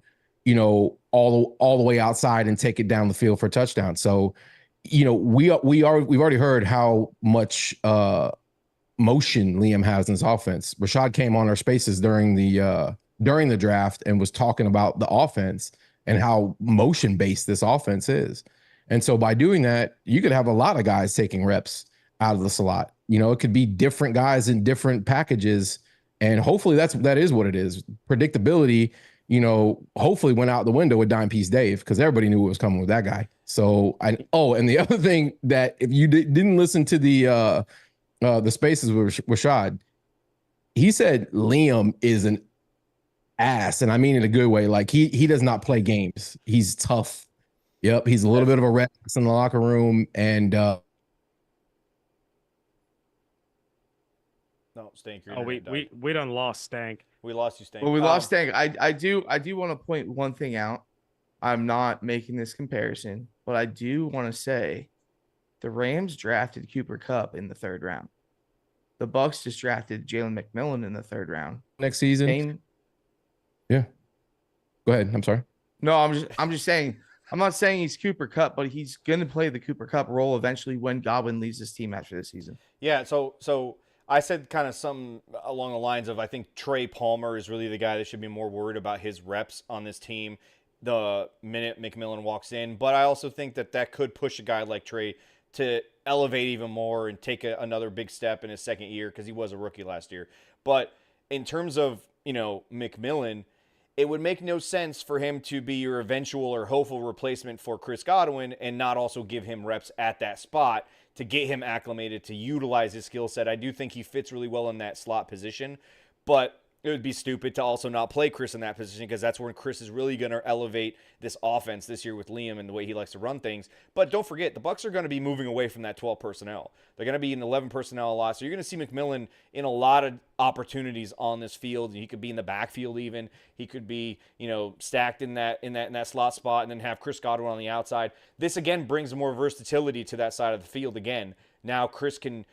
all the way outside and take it down the field for a touchdown. So, we've already heard how much motion Liam has in his offense. Rashad came on our spaces during the draft and was talking about the offense and how motion based this offense is. And so by doing that, you could have a lot of guys taking reps out of the slot. It could be different guys in different packages. And hopefully that is what it is. Predictability, hopefully went out the window with Dime Piece Dave, because everybody knew what was coming with that guy. So and the other thing that if you didn't listen to the spaces with Rashad, he said Liam is an ass. And I mean in a good way. Like he does not play games. He's tough. Yep, he's a little bit of a rat in the locker room, and no, Stank. We done lost Stank. We lost you, Stank. Well, we lost Stank. I do want to point one thing out. I'm not making this comparison, but I do want to say the Rams drafted Cooper Kupp in the 3rd round. The Bucs just drafted Jaylen McMillan in the 3rd round. Next season. Yeah. Go ahead. I'm sorry. No, I'm just saying. I'm not saying he's Cooper Kupp, but he's going to play the Cooper Kupp role eventually when Godwin leaves this team after this season. Yeah, so I said kind of something along the lines of I think Trey Palmer is really the guy that should be more worried about his reps on this team the minute McMillan walks in. But I also think that could push a guy like Trey to elevate even more and take another big step in his second year, because he was a rookie last year. But in terms of, McMillan, it would make no sense for him to be your eventual or hopeful replacement for Chris Godwin and not also give him reps at that spot to get him acclimated to utilize his skill set. I do think he fits really well in that slot position, but it would be stupid to also not play Chris in that position, because that's when Chris is really going to elevate this offense this year with Liam and the way he likes to run things. But don't forget, the Bucs are going to be moving away from that 12 personnel. They're going to be in 11 personnel a lot. So you're going to see McMillan in a lot of opportunities on this field. He could be in the backfield even. He could be, stacked in that slot spot, and then have Chris Godwin on the outside. This again brings more versatility to that side of the field again. Now Chris can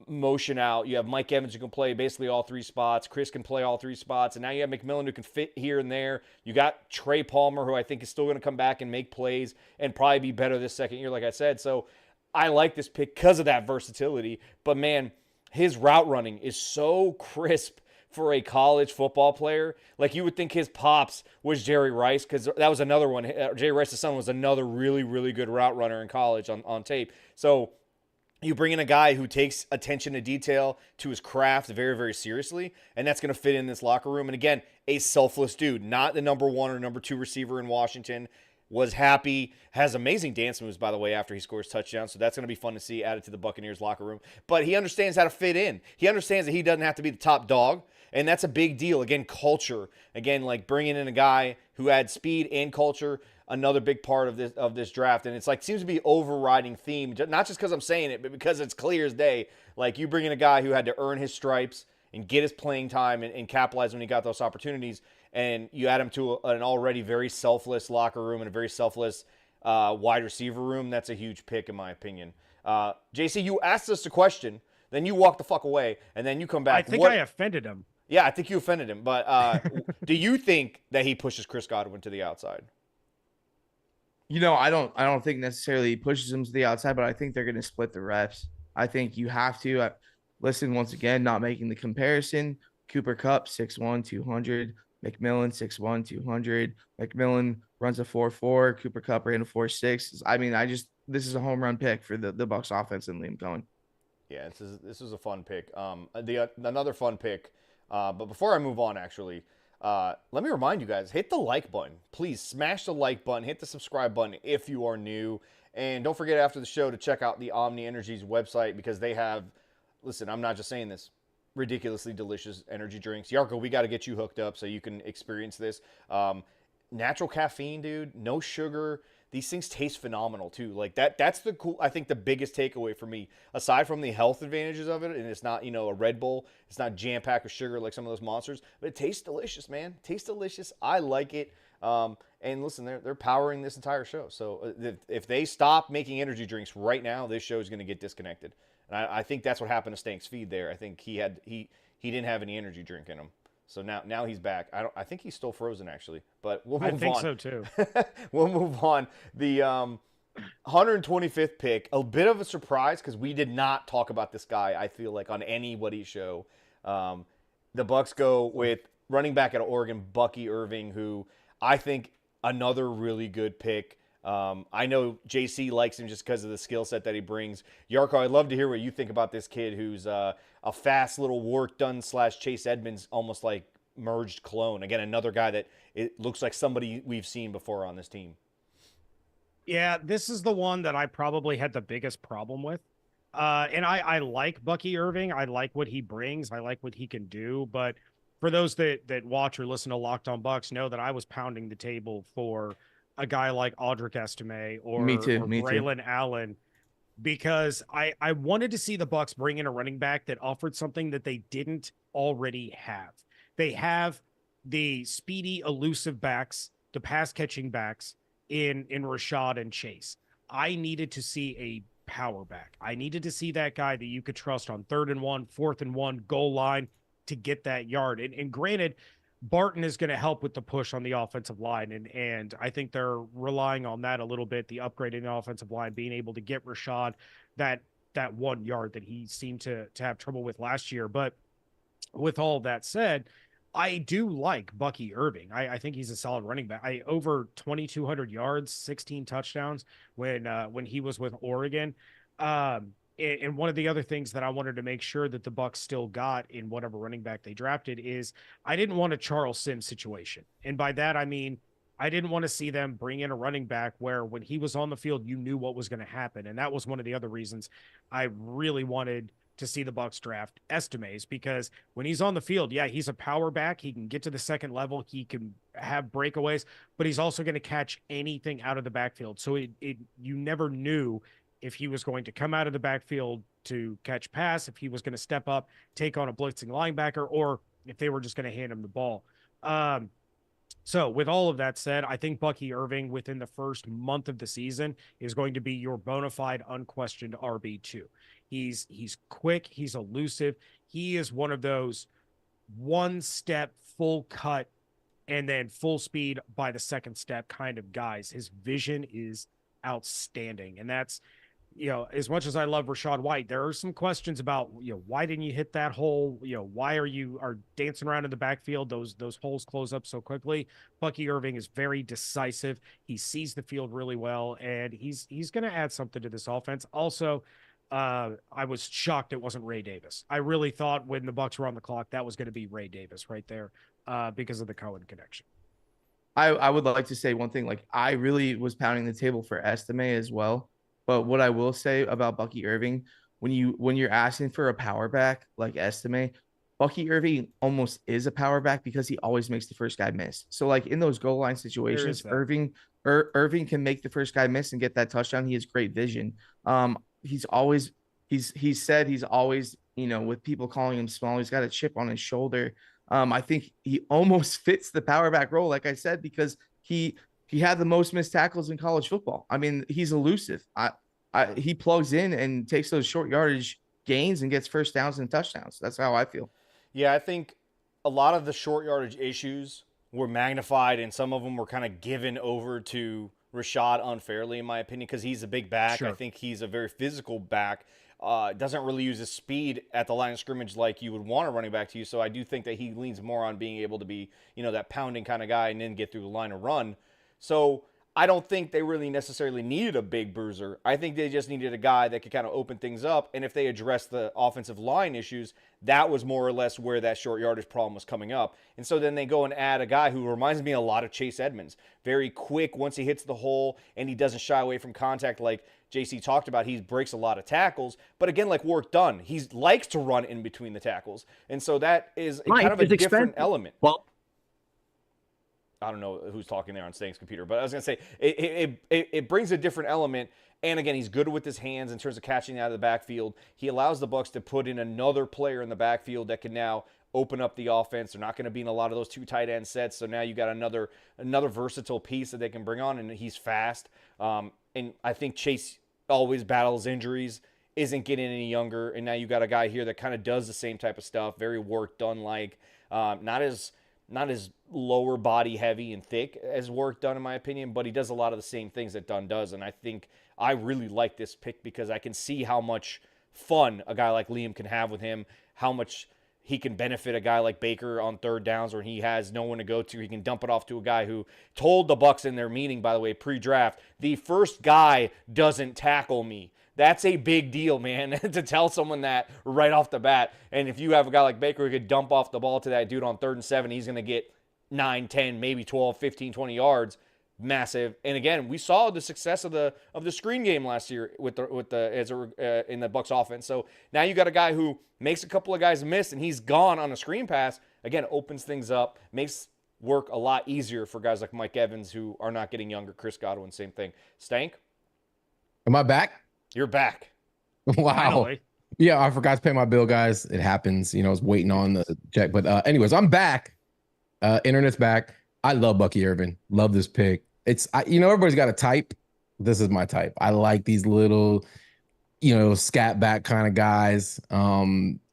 motion out. You have Mike Evans who can play basically all three spots. Chris can play all three spots. And now you have McMillan who can fit here and there. You got Trey Palmer, who I think is still going to come back and make plays and probably be better this second year, like I said. So I like this pick because of that versatility. But, man, his route running is so crisp for a college football player. Like, you would think his pops was Jerry Rice, because that was another one. Jerry Rice's son was another really, really good route runner in college on tape. So you bring in a guy who takes attention to detail to his craft very, very seriously, and that's going to fit in this locker room. And again, a selfless dude, not the number 1 or number 2 receiver in Washington. Was happy, has amazing dance moves, by the way, after he scores touchdowns. So that's going to be fun to see added to the Buccaneers locker room. But he understands how to fit in. He understands that he doesn't have to be the top dog, and that's a big deal. Again, culture. Again, like bringing in a guy who had speed and culture, another big part of this draft. And it's like seems to be overriding theme, not just because I'm saying it, but because it's clear as day. Like, you bring in a guy who had to earn his stripes and get his playing time and capitalize when he got those opportunities. And you add him to an already very selfless locker room and a very selfless wide receiver room. That's a huge pick, in my opinion. JC, you asked us a question, then you walk the fuck away, and then you come back. I think I offended him. Yeah, I think you offended him. But do you think that he pushes Chris Godwin to the outside? I don't think necessarily he pushes him to the outside, but I think they're going to split the reps. I think you have to. Listen, once again, not making the comparison. Cooper Kupp, 6'1", 200. McMillan, 6'1", 200. McMillan runs a 4.4. Cooper Kupp ran a 4.6. I mean, this is a home run pick for the Bucs offense and Liam Cohen. Yeah, this is a fun pick. Another fun pick. But before I move on, actually, let me remind you guys, hit the like button. Please smash the like button. Hit the subscribe button if you are new. And don't forget after the show to check out the Omni Energy's website, because they have, listen, I'm not just saying this, ridiculously delicious energy drinks. Yarcho, we got to get you hooked up so you can experience this. Natural caffeine, dude. No sugar. These things taste phenomenal too. Like that's the cool, I think the biggest takeaway for me, aside from the health advantages of it, and it's not, a Red Bull, it's not jam-packed with sugar like some of those monsters, but it tastes delicious, man. It tastes delicious. I like it. And listen, they're powering this entire show. So if they stop making energy drinks right now, this show is going to get disconnected. And I think that's what happened to Stank's feed there. I think he didn't have any energy drink in him. So now he's back. I think he's still frozen, actually. But we'll move on. I think so too. We'll move on. The 125th pick, a bit of a surprise because we did not talk about this guy, I feel like, on anybody's show. The Bucs go with running back out of Oregon, Bucky Irving, who I think another really good pick. I know JC likes him just because of the skill set that he brings. Yarcho, I'd love to hear what you think about this kid who's a fast little Warrick Dunn / Chase Edmonds, almost like merged clone. Again, another guy that it looks like somebody we've seen before on this team. Yeah, this is the one that I probably had the biggest problem with. And I like Bucky Irving. I like what he brings. I like what he can do. But for those that watch or listen to Locked On Bucs know that I was pounding the table for a guy like Audric Estime or Braylon Allen, because I wanted to see the Bucs bring in a running back that offered something that they didn't already have. They have the speedy, elusive backs, the pass catching backs in Rashad and Chase. I needed to see a power back. I needed to see that guy that you could trust on 3rd and 1, 4th and 1, goal line to get that yard. And granted, Barton is going to help with the push on the offensive line. And I think they're relying on that a little bit, the upgrade in the offensive line, being able to get Rashad that 1 yard that he seemed to have trouble with last year. But with all that said, I do like Bucky Irving. I think he's a solid running back. Over 2,200 yards, 16 touchdowns when he was with Oregon. And one of the other things that I wanted to make sure that the Bucs still got in whatever running back they drafted is I didn't want a Charles Sims situation. And by that, I mean, I didn't want to see them bring in a running back where when he was on the field, you knew what was going to happen. And that was one of the other reasons I really wanted to see the Bucs draft Estimes, because when he's on the field, yeah, he's a power back. He can get to the second level. He can have breakaways, but he's also going to catch anything out of the backfield. So you never knew if he was going to come out of the backfield to catch pass, if he was going to step up, take on a blitzing linebacker, or if they were just going to hand him the ball. So, with all of that said, I think Bucky Irving within the first month of the season is going to be your bona fide, unquestioned RB2. He's quick, he's elusive. He is one of those one step full cut and then full speed by the second step kind of guys. His vision is outstanding. And that's, as much as I love Rachaad White, there are some questions about, why didn't you hit that hole? Why are dancing around in the backfield? Those holes close up so quickly. Bucky Irving is very decisive. He sees the field really well, and he's going to add something to this offense. Also, I was shocked it wasn't Ray Davis. I really thought when the Bucs were on the clock, that was going to be Ray Davis right there, because of the Cohen connection. I would like to say one thing. Like, I really was pounding the table for Estime as well. But what I will say about Bucky Irving, when you're asking for a power back like Estime, Bucky Irving almost is a power back because he always makes the first guy miss. So like in those goal line situations, Irving can make the first guy miss and get that touchdown. He has great vision. He's said he's always, with people calling him small, he's got a chip on his shoulder. I think he almost fits the power back role, like I said, because he had the most missed tackles in college football. I mean, he's elusive. He plugs in and takes those short yardage gains and gets first downs and touchdowns. That's how I feel. Yeah, I think a lot of the short yardage issues were magnified, and some of them were kind of given over to Rachaad unfairly, in my opinion, because he's a big back. Sure. I think he's a very physical back. Doesn't really use his speed at the line of scrimmage like you would want a running back to use. So I do think that he leans more on being able to be, that pounding kind of guy and then get through the line and run. So I don't think they really necessarily needed a big bruiser. I think they just needed a guy that could kind of open things up. And if they address the offensive line issues, that was more or less where that short yardage problem was coming up. And so then they go and add a guy who reminds me a lot of Chase Edmonds. Very quick once he hits the hole, and he doesn't shy away from contact like JC talked about. He breaks a lot of tackles. But again, like Warrick Dunn, he likes to run in between the tackles. And so that is kind of a different element. Well, I don't know who's talking there on Stank's computer, but I was going to say it brings a different element. And again, he's good with his hands in terms of catching out of the backfield. He allows the Bucs to put in another player in the backfield that can now open up the offense. They're not going to be in a lot of those two tight end sets. So now you got another versatile piece that they can bring on, and he's fast. And I think Chase always battles injuries, isn't getting any younger. And now you got a guy here that kind of does the same type of stuff, very Warrick Dunn-like, not as lower body heavy and thick as Warrick Dunn, in my opinion, but he does a lot of the same things that Dunn does. And I think I really like this pick because I can see how much fun a guy like Liam can have with him, how much he can benefit a guy like Baker on third downs where he has no one to go to. He can dump it off to a guy who told the Bucs in their meeting, by the way, pre-draft, the first guy doesn't tackle me. That's a big deal, man, to tell someone that right off the bat. And if you have a guy like Baker who could dump off the ball to that dude on 3rd and 7, he's going to get 9, 10, maybe 12, 15, 20 yards. Massive. And again, we saw the success of the screen game last year in the Bucs offense. So now you got a guy who makes a couple of guys miss and he's gone on a screen pass. Again, opens things up, makes work a lot easier for guys like Mike Evans who are not getting younger. Chris Godwin, same thing. Stank? Am I back? You're back. Wow. Finally. Yeah, I forgot to pay my bill, guys. It happens. I was waiting on the check. But anyways, I'm back. Internet's back. I love Bucky Irving. Love this pick. Everybody's got a type. This is my type. I like these little, scat back kind of guys.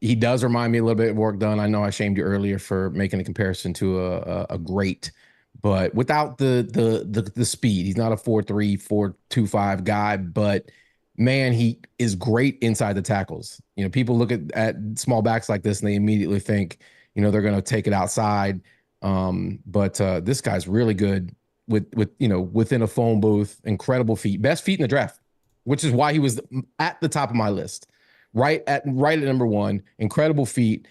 He does remind me a little bit of Warrick Dunn. I know I shamed you earlier for making a comparison to a great, but without the speed. He's not a 4.3, 4.25 guy, but man, he is great inside the tackles. People look at small backs like this and they immediately think, they're going to take it outside. But this guy's really good within a phone booth, incredible feet, best feet in the draft, which is why he was at the top of my list, right at number 1, incredible feet,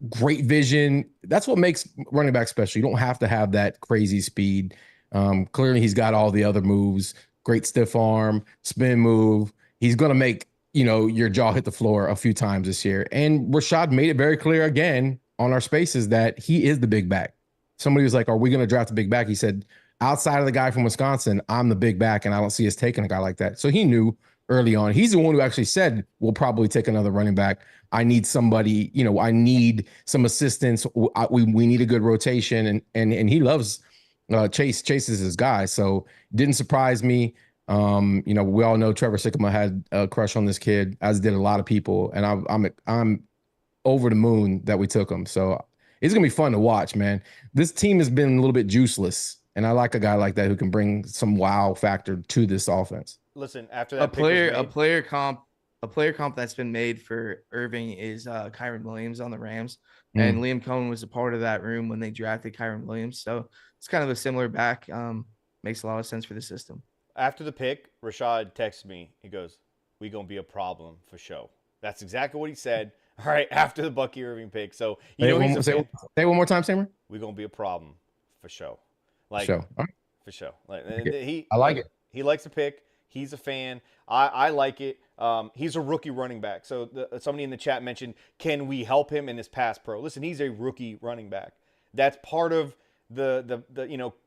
great vision. That's what makes running back special. You don't have to have that crazy speed. Clearly he's got all the other moves. Great stiff arm, spin move. He's going to make, your jaw hit the floor a few times this year. And Rachaad made it very clear again on our spaces that he is the big back. Somebody was like, are we going to draft a big back? He said, outside of the guy from Wisconsin, I'm the big back, and I don't see us taking a guy like that. So he knew early on. He's the one who actually said, we'll probably take another running back. I need somebody, I need some assistance. We need a good rotation. And he loves Chase. Chase is his guy. So didn't surprise me. We all know Trevor Sikkema had a crush on this kid, as did a lot of people. And I'm over the moon that we took him. So it's going to be fun to watch, man. This team has been a little bit juiceless. And I like a guy like that who can bring some wow factor to this offense. Listen, after that a player comp that's been made for Irving is Kyron Williams on the Rams. And Liam Cohen was a part of that room when they drafted Kyron Williams. So it's kind of a similar back. Makes a lot of sense for the system. After the pick, Rashad texts me. He goes, "We gonna be a problem for show." That's exactly what he said. All right, after the Bucky Irving pick. So say one more time, Samer. We gonna be a problem for show. Like show. For show. Like I like it. He likes the pick. He's a fan. I like it. He's a rookie running back. So somebody in the chat mentioned, can we help him in his pass pro? Listen, he's a rookie running back. That's part of the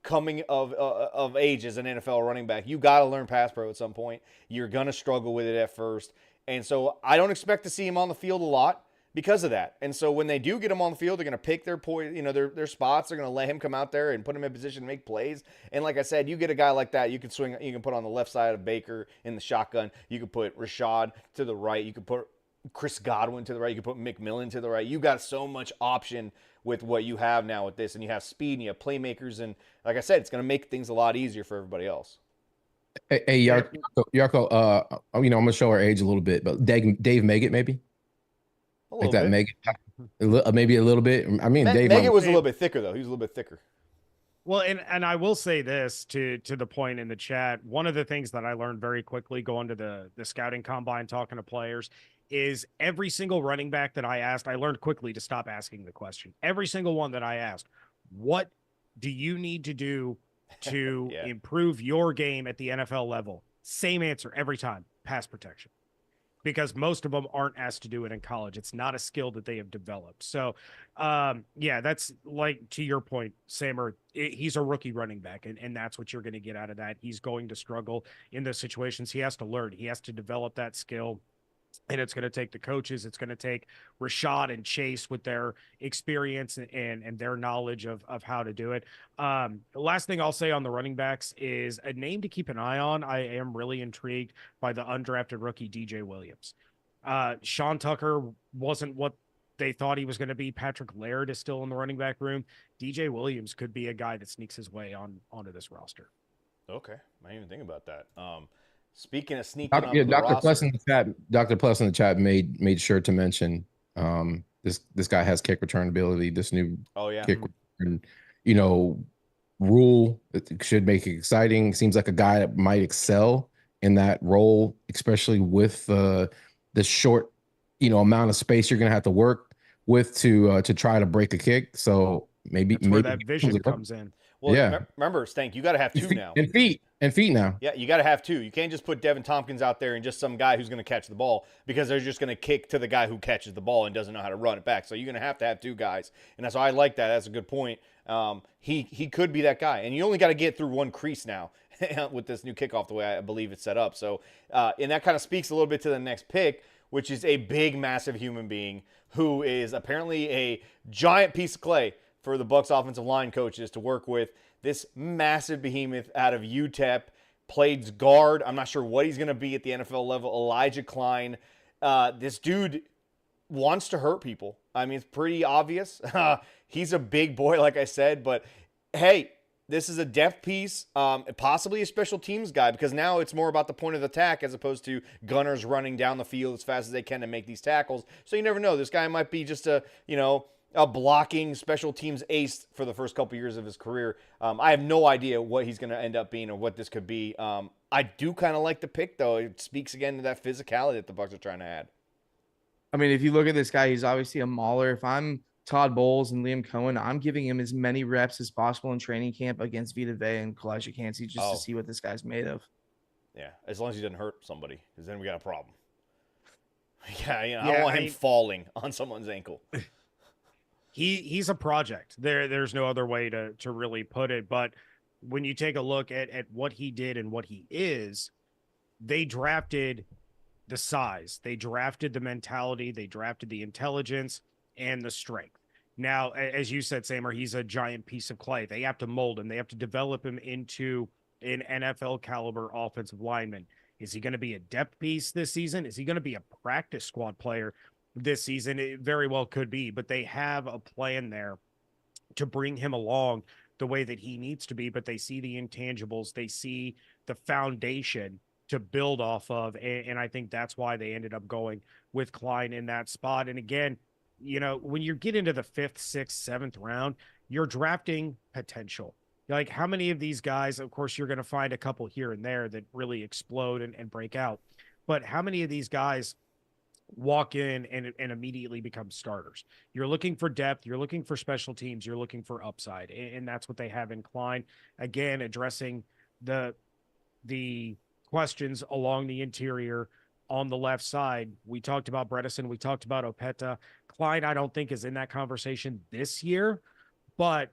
coming of age as an NFL running back. You got to learn pass pro at some point. You're gonna struggle with it at first, and so I don't expect to see him on the field a lot because of that. And so when they do get him on the field, they're going to pick their their spots. They're going to let him come out there and put him in position to make plays. And like I said, you get a guy like that, you can put on the left side of Baker in the shotgun. You can put Rashad to the right. You can put Chris Godwin to the right. You can put McMillan to the right. You got so much option with what you have now with this, and you have speed and you have playmakers. And like I said, it's going to make things a lot easier for everybody else. Hey, Yarcho, I'm going to show our age a little bit, but Dave Meggett maybe? Like that Meggett, maybe a little bit. I mean, Dave Meggett was a little bit thicker, though. He was a little bit thicker. Well, and I will say this to the point in the chat. One of the things that I learned very quickly going to the scouting combine, talking to players, is every single running back that I asked, I learned quickly to stop asking the question. Every single one that I asked, what do you need to do to improve your game at the NFL level? Same answer every time: pass protection. Because most of them aren't asked to do it in college. It's not a skill that they have developed. So, that's like, to your point, Samer, he's a rookie running back, and that's what you're going to get out of that. He's going to struggle in those situations. He has to learn. He has to develop that skill. And it's going to take the coaches. It's going to take Rashad and Chase with their experience and their knowledge of how to do it. The last thing I'll say on the running backs is a name to keep an eye on. I am really intrigued by the undrafted rookie DJ Williams. Sean Tucker wasn't what they thought he was going to be. Patrick Laird is still in the running back room. DJ Williams could be a guy that sneaks his way onto this roster. Okay. I didn't even think about that. Speaking of sneaking up Dr. Plus in the chat. Dr. Plus in the chat made sure to mention this guy has kick return ability. This new kick return, rule that should make it exciting. Seems like a guy that might excel in that role, especially with the short amount of space you're gonna have to work with to try to break a kick. So maybe where that vision comes in. Well, remember, Stank, you got to have two now. And feet now. Yeah, you got to have two. You can't just put Devin Tompkins out there and just some guy who's going to catch the ball, because they're just going to kick to the guy who catches the ball and doesn't know how to run it back. So you're going to have two guys. And that's why I like that. That's a good point. He could be that guy. And you only got to get through one crease now with this new kickoff, the way I believe it's set up. So, and that kind of speaks a little bit to the next pick, which is a big, massive human being who is apparently a giant piece of clay for the Bucs offensive line coaches to work with. This massive behemoth out of UTEP, played guard. I'm not sure what he's going to be at the NFL level. Elijah Klein. This dude wants to hurt people. I mean, it's pretty obvious. He's a big boy, like I said, but hey, this is a depth piece, possibly a special teams guy, because now it's more about the point of attack as opposed to gunners running down the field as fast as they can to make these tackles. So you never know. This guy might be just a blocking special teams ace for the first couple years of his career. I have no idea what he's going to end up being or what this could be. I do kind of like the pick, though. It speaks again to that physicality that the Bucs are trying to add. I mean, if you look at this guy, he's obviously a mauler. If I'm Todd Bowles and Liam Cohen, I'm giving him as many reps as possible in training camp against Vita Vea and Kalijah Cansey just to see what this guy's made of. Yeah, as long as he doesn't hurt somebody, because then we got a problem. I don't want him falling on someone's ankle. He's a project. There's no other way to really put it. But when you take a look at what he did and what he is, they drafted the size, they drafted the mentality, they drafted the intelligence and the strength. Now, as you said, Samer, he's a giant piece of clay. They have to mold him. They have to develop him into an NFL caliber offensive lineman. Is he going to be a depth piece this season? Is he going to be a practice squad player this season? It very well could be, but they have a plan there to bring him along the way that he needs to be, but they see the intangibles. They see the foundation to build off of. And I think that's why they ended up going with Klein in that spot. And again, you know, when you get into the 5th, 6th, 7th round, you're drafting potential. Like, how many of these guys, of course, you're going to find a couple here and there that really explode and break out. But how many of these guys walk in and immediately become starters? You're looking for depth. You're looking for special teams. You're looking for upside. And that's what they have in Klein. Again, addressing the questions along the interior on the left side. We talked about Bredesen. We talked about Opeta. Klein, I don't think, is in that conversation this year, but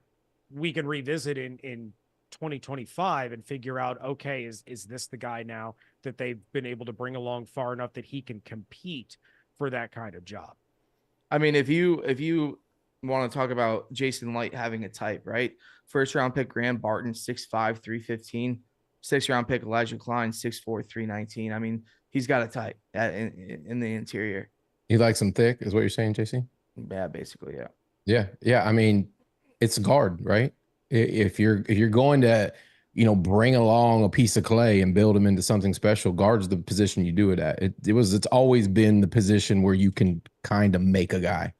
we can revisit in 2025 and figure out, okay, is this the guy now that they've been able to bring along far enough that he can compete for that kind of job? I mean, if you want to talk about Jason Light having a type, right? 1st round pick Graham Barton, 6'5", 315. 6th round pick Elijah Klein, 6'4", 319. I mean, he's got a type in the interior. He likes them thick, is what you're saying, JC? Yeah, basically, yeah. Yeah. I mean, it's guard, right? If you're going to, you know, bring along a piece of clay and build him into something special, guard's the position you do it at. It's always been the position where you can kind of make a guy.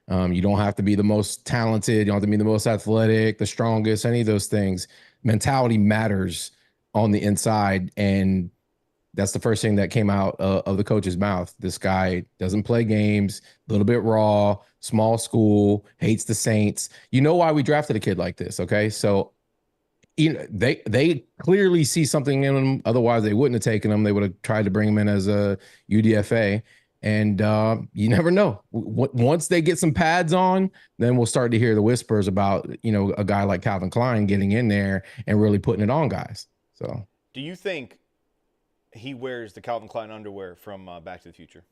You don't have to be the most talented. You don't have to be the most athletic, the strongest, any of those things. Mentality matters on the inside, and that's the first thing that came out of the coach's mouth. This guy doesn't play games, a little bit raw, small school, hates the Saints. You know why we drafted a kid like this, okay? So, you know, they clearly see something in him. Otherwise, they wouldn't have taken him. They would have tried to bring him in as a UDFA. And you never know. Once they get some pads on, then we'll start to hear the whispers about, you know, a guy like Calvin Klein getting in there and really putting it on guys. So, do you think he wears the Calvin Klein underwear from Back to the Future?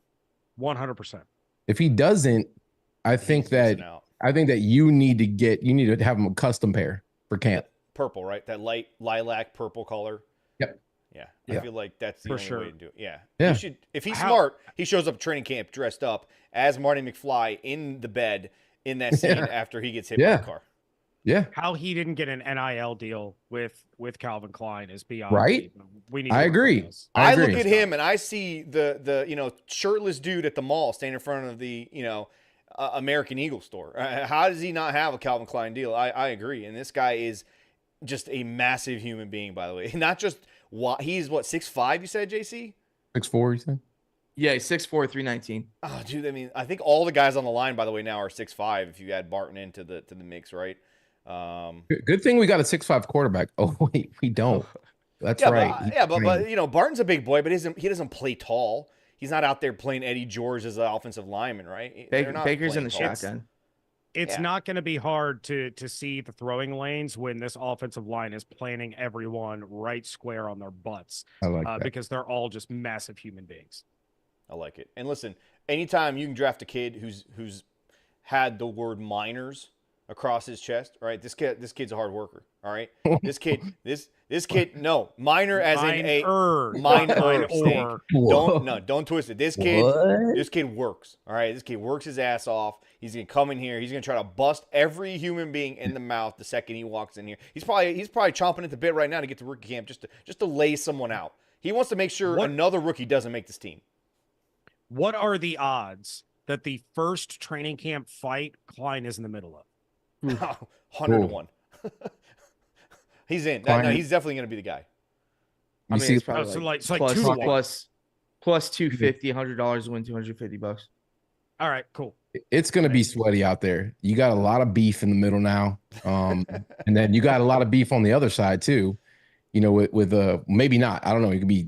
100%. If he doesn't, I think that you need to have him a custom pair for camp. Purple, right? That light lilac purple color. Yep. Yeah. I feel like that's the only way to do it. Yeah. Yeah. If he's smart, he shows up at training camp dressed up as Marty McFly in the bed in that scene after he gets hit by the car. Yeah. How he didn't get an NIL deal with Calvin Klein is beyond right. I agree. I look at him and I see the you know, shirtless dude at the mall standing in front of the, you know, American Eagle store. How does he not have a Calvin Klein deal? I agree. And this guy is just a massive human being, by the way. Not just he's 6'5", you said, JC? 6'4", you said? Yeah, 6'4", 319. Oh, dude, I mean, I think all the guys on the line, by the way, now are 6'5", if you add Barton into the mix, right? Good thing we got a 6'5" quarterback. Oh, wait, we don't. That's right. But you know, Barton's a big boy, but he doesn't play tall. He's not out there playing Eddie George as an offensive lineman, right? Baker's in the shotgun. It's not going to be hard to see the throwing lanes when this offensive line is planting everyone right square on their butts. I like that. Because they're all just massive human beings. I like it. And listen, anytime you can draft a kid who's had the word minors across his chest, all right? This kid's a hard worker, all right? This kid, no, minor as in a minor. Don't twist it. This kid works, all right? This kid works his ass off. He's gonna come in here. He's gonna try to bust every human being in the mouth the second he walks in here. He's probably chomping at the bit right now to get to rookie camp just to lay someone out. He wants to make sure another rookie doesn't make this team. What are the odds that the first training camp fight Klein is in the middle of? 100 to 1. He's in. No, he's definitely going to be the guy. I mean, it's probably like plus 250, $100 to win $250. All right, cool. It's going to be sweaty out there. You got a lot of beef in the middle now. And then you got a lot of beef on the other side too. You know, with maybe not. I don't know. You could be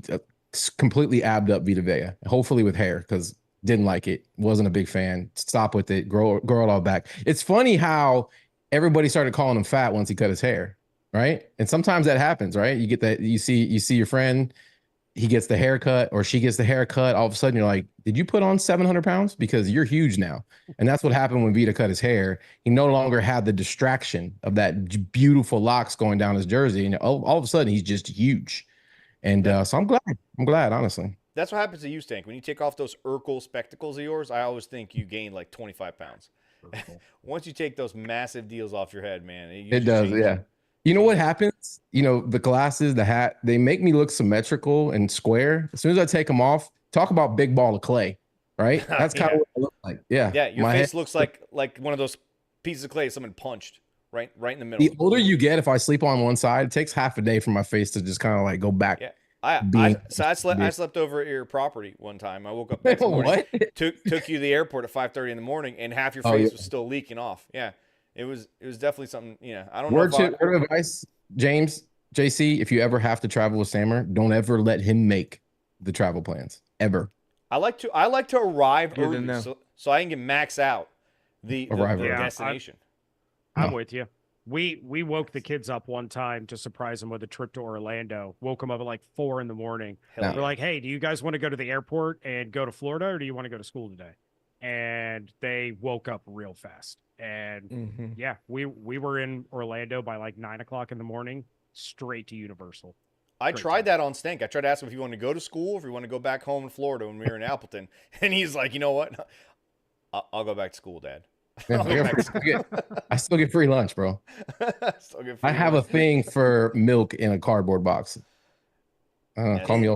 completely abbed up Vita Vea, hopefully with hair, because didn't like it. Wasn't a big fan. Stop with it. Grow it all back. It's funny how everybody started calling him fat once he cut his hair, right? And sometimes that happens, right? You get that. You see your friend he gets the haircut or she gets the haircut, all of a sudden you're like, did you put on 700 pounds? Because you're huge now. And that's what happened when Vita cut his hair. He no longer had the distraction of that beautiful locks going down his jersey. And all of a sudden he's just huge. And so I'm glad, honestly. That's what happens to you, Stank. When you take off those Urkel spectacles of yours, I always think you gain like 25 pounds. Once you take those massive deals off your head, man. It does, yeah. You know what happens? You know, the glasses, the hat, they make me look symmetrical and square. As soon as I take them off, talk about big ball of clay, right? That's kind of what I look like. Yeah. Yeah, your face looks like one of those pieces of clay someone punched right in the middle. The older you get, if I sleep on one side, it takes half a day for my face to just kind of like go back. Yeah. I slept over at your property one time. I woke up next morning, took you to the airport at 5:30 in the morning, and half your face was still leaking off. Yeah, it was definitely something. I don't know. Word of advice, James, JC, if you ever have to travel with Sammer, don't ever let him make the travel plans ever. I like to arrive early so I can max out the destination. I'm with you. We woke the kids up one time to surprise them with a trip to Orlando. Woke them up at like 4 a.m. We're like, hey, do you guys want to go to the airport and go to Florida, or do you want to go to school today? And they woke up real fast. And we were in Orlando by like 9 o'clock in the morning, straight to Universal. I tried that on Stank. I tried to ask him if he wanted to go to school, or if he wanted to go back home in Florida when we were in Appleton. And he's like, you know what? I'll go back to school, Dad. I still get free lunch, bro. I have a thing for milk in a cardboard box. Call me.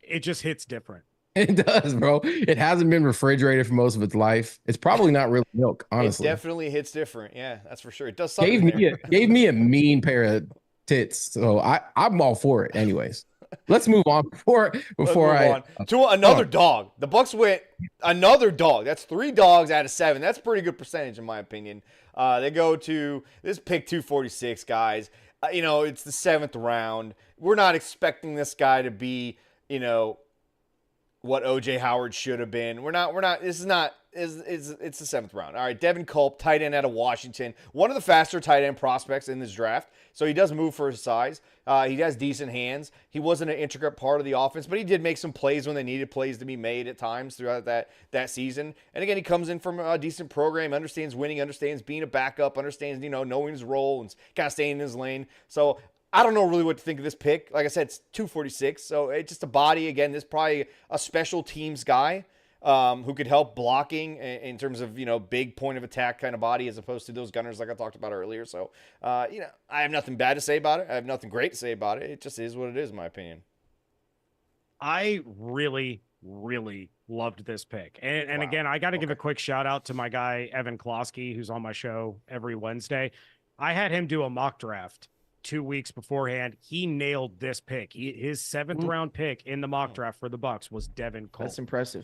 It just hits different. It does, bro. It hasn't been refrigerated for most of its life. It's probably not real milk, honestly. It definitely hits different. Yeah, that's for sure. It does something. Gave me a mean pair of tits, so I'm all for it. Anyways, let's move on before to another dog. The Bucs went another dog. That's 3 dogs out of 7. That's a pretty good percentage in my opinion. They go to this pick 246, guys. It's the 7th round. We're not expecting this guy to be, what OJ Howard should have been. It's the 7th round. All right, Devin Culp, tight end out of Washington. One of the faster tight end prospects in this draft. So he does move for his size. He has decent hands. He wasn't an intricate part of the offense, but he did make some plays when they needed plays to be made at times throughout that season. And again, he comes in from a decent program, understands winning, understands being a backup, understands, knowing his role and kind of staying in his lane. So I don't know really what to think of this pick. Like I said, it's 246, so it's just a body. Again, this is probably a special teams guy who could help blocking in terms of, big point of attack kind of body as opposed to those gunners like I talked about earlier. So, I have nothing bad to say about it. I have nothing great to say about it. It just is what it is, in my opinion. I really, really loved this pick. And again, I got to give a quick shout out to my guy, Evan Klosky, who's on my show every Wednesday. I had him do a mock draft 2 weeks beforehand. He nailed this pick. His 7th round pick in the mock draft for the Bucs was Devin Culp. That's impressive.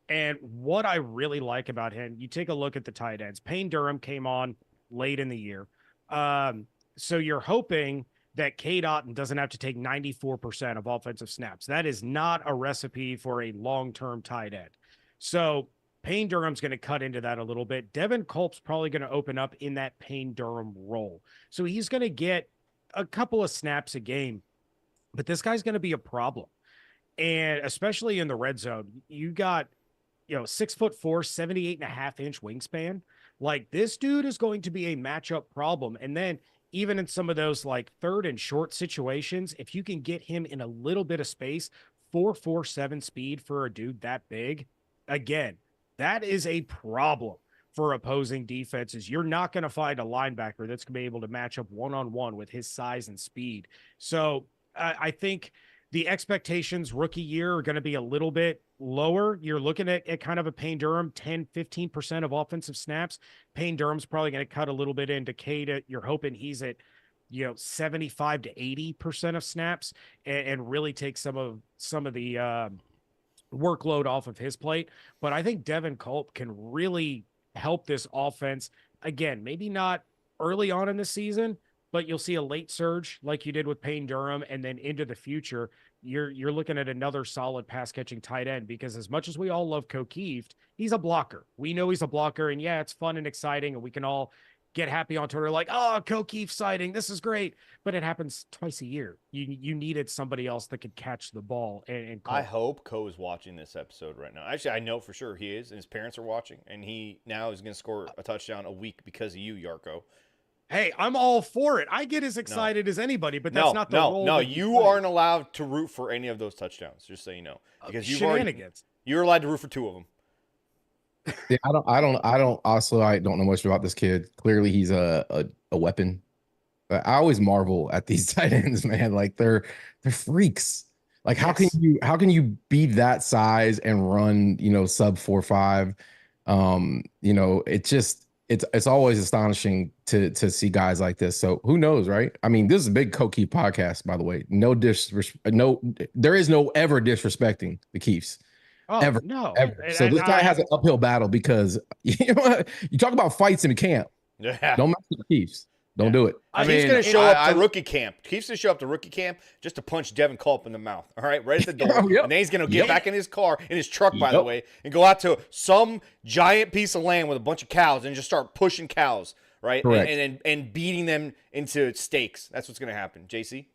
And what I really like about him, you take a look at the tight ends. Payne Durham came on late in the year. So you're hoping that Cade Otton doesn't have to take 94% of offensive snaps. That is not a recipe for a long-term tight end. So Payne Durham's going to cut into that a little bit. Devin Culp's probably going to open up in that Payne Durham role. So he's going to get a couple of snaps a game, but this guy's going to be a problem. And especially in the red zone, you got, 6'4", 78.5-inch wingspan. Like, this dude is going to be a matchup problem. And then even in some of those like 3rd and short situations, if you can get him in a little bit of space, 4.47 speed for a dude that big, again, that is a problem for opposing defenses. You're not going to find a linebacker that's going to be able to match up one-on-one with his size and speed. So I think the expectations rookie year are going to be a little bit lower. You're looking at kind of a Payne Durham, 10-15% of offensive snaps. Payne Durham's probably going to cut a little bit into Cade. You're hoping he's at 75 to 80% of snaps and really take some of the workload off of his plate. But I think Devin Culp can really help this offense. Again, maybe not early on in the season, but you'll see a late surge like you did with Payne Durham, and then into the future, you're looking at another solid pass catching tight end, because as much as we all love O'Keefe, he's a blocker. We know he's a blocker, and yeah, it's fun and exciting, and we can all get happy on Twitter like, oh, Keefe sighting, this is great. But it happens twice a year. You needed somebody else that could catch the ball. And I hope Ko is watching this episode right now. Actually, I know for sure he is, and his parents are watching, and he now is going to score a touchdown a week because of you, Yarcho. Hey, I'm all for it. I get as excited as anybody, but that's not the role. No, you aren't allowed to root for any of those touchdowns, just so you know. Because you're allowed to root for 2 of them. Yeah, I don't know much about this kid. Clearly he's a weapon. But I always marvel at these tight ends, man. Like they're freaks. Like how can you be that size and run, sub 4.5? It's always astonishing to see guys like this. So who knows, right? I mean, this is a big Keefe podcast, by the way. There is no ever disrespecting the Keefes. Oh, ever, no. Ever. So this guy has an uphill battle because you talk about fights in the camp. Yeah. Don't mess with the Keefes. Don't do it. He's going to show up to rookie camp. Keefe's going to show up to rookie camp just to punch Devin Culp in the mouth. All right, right at the door. Yep. And then he's going to get back in his car, in his truck, by the way, and go out to some giant piece of land with a bunch of cows and just start pushing cows, right? Correct. And beating them into steaks. That's what's going to happen. JC?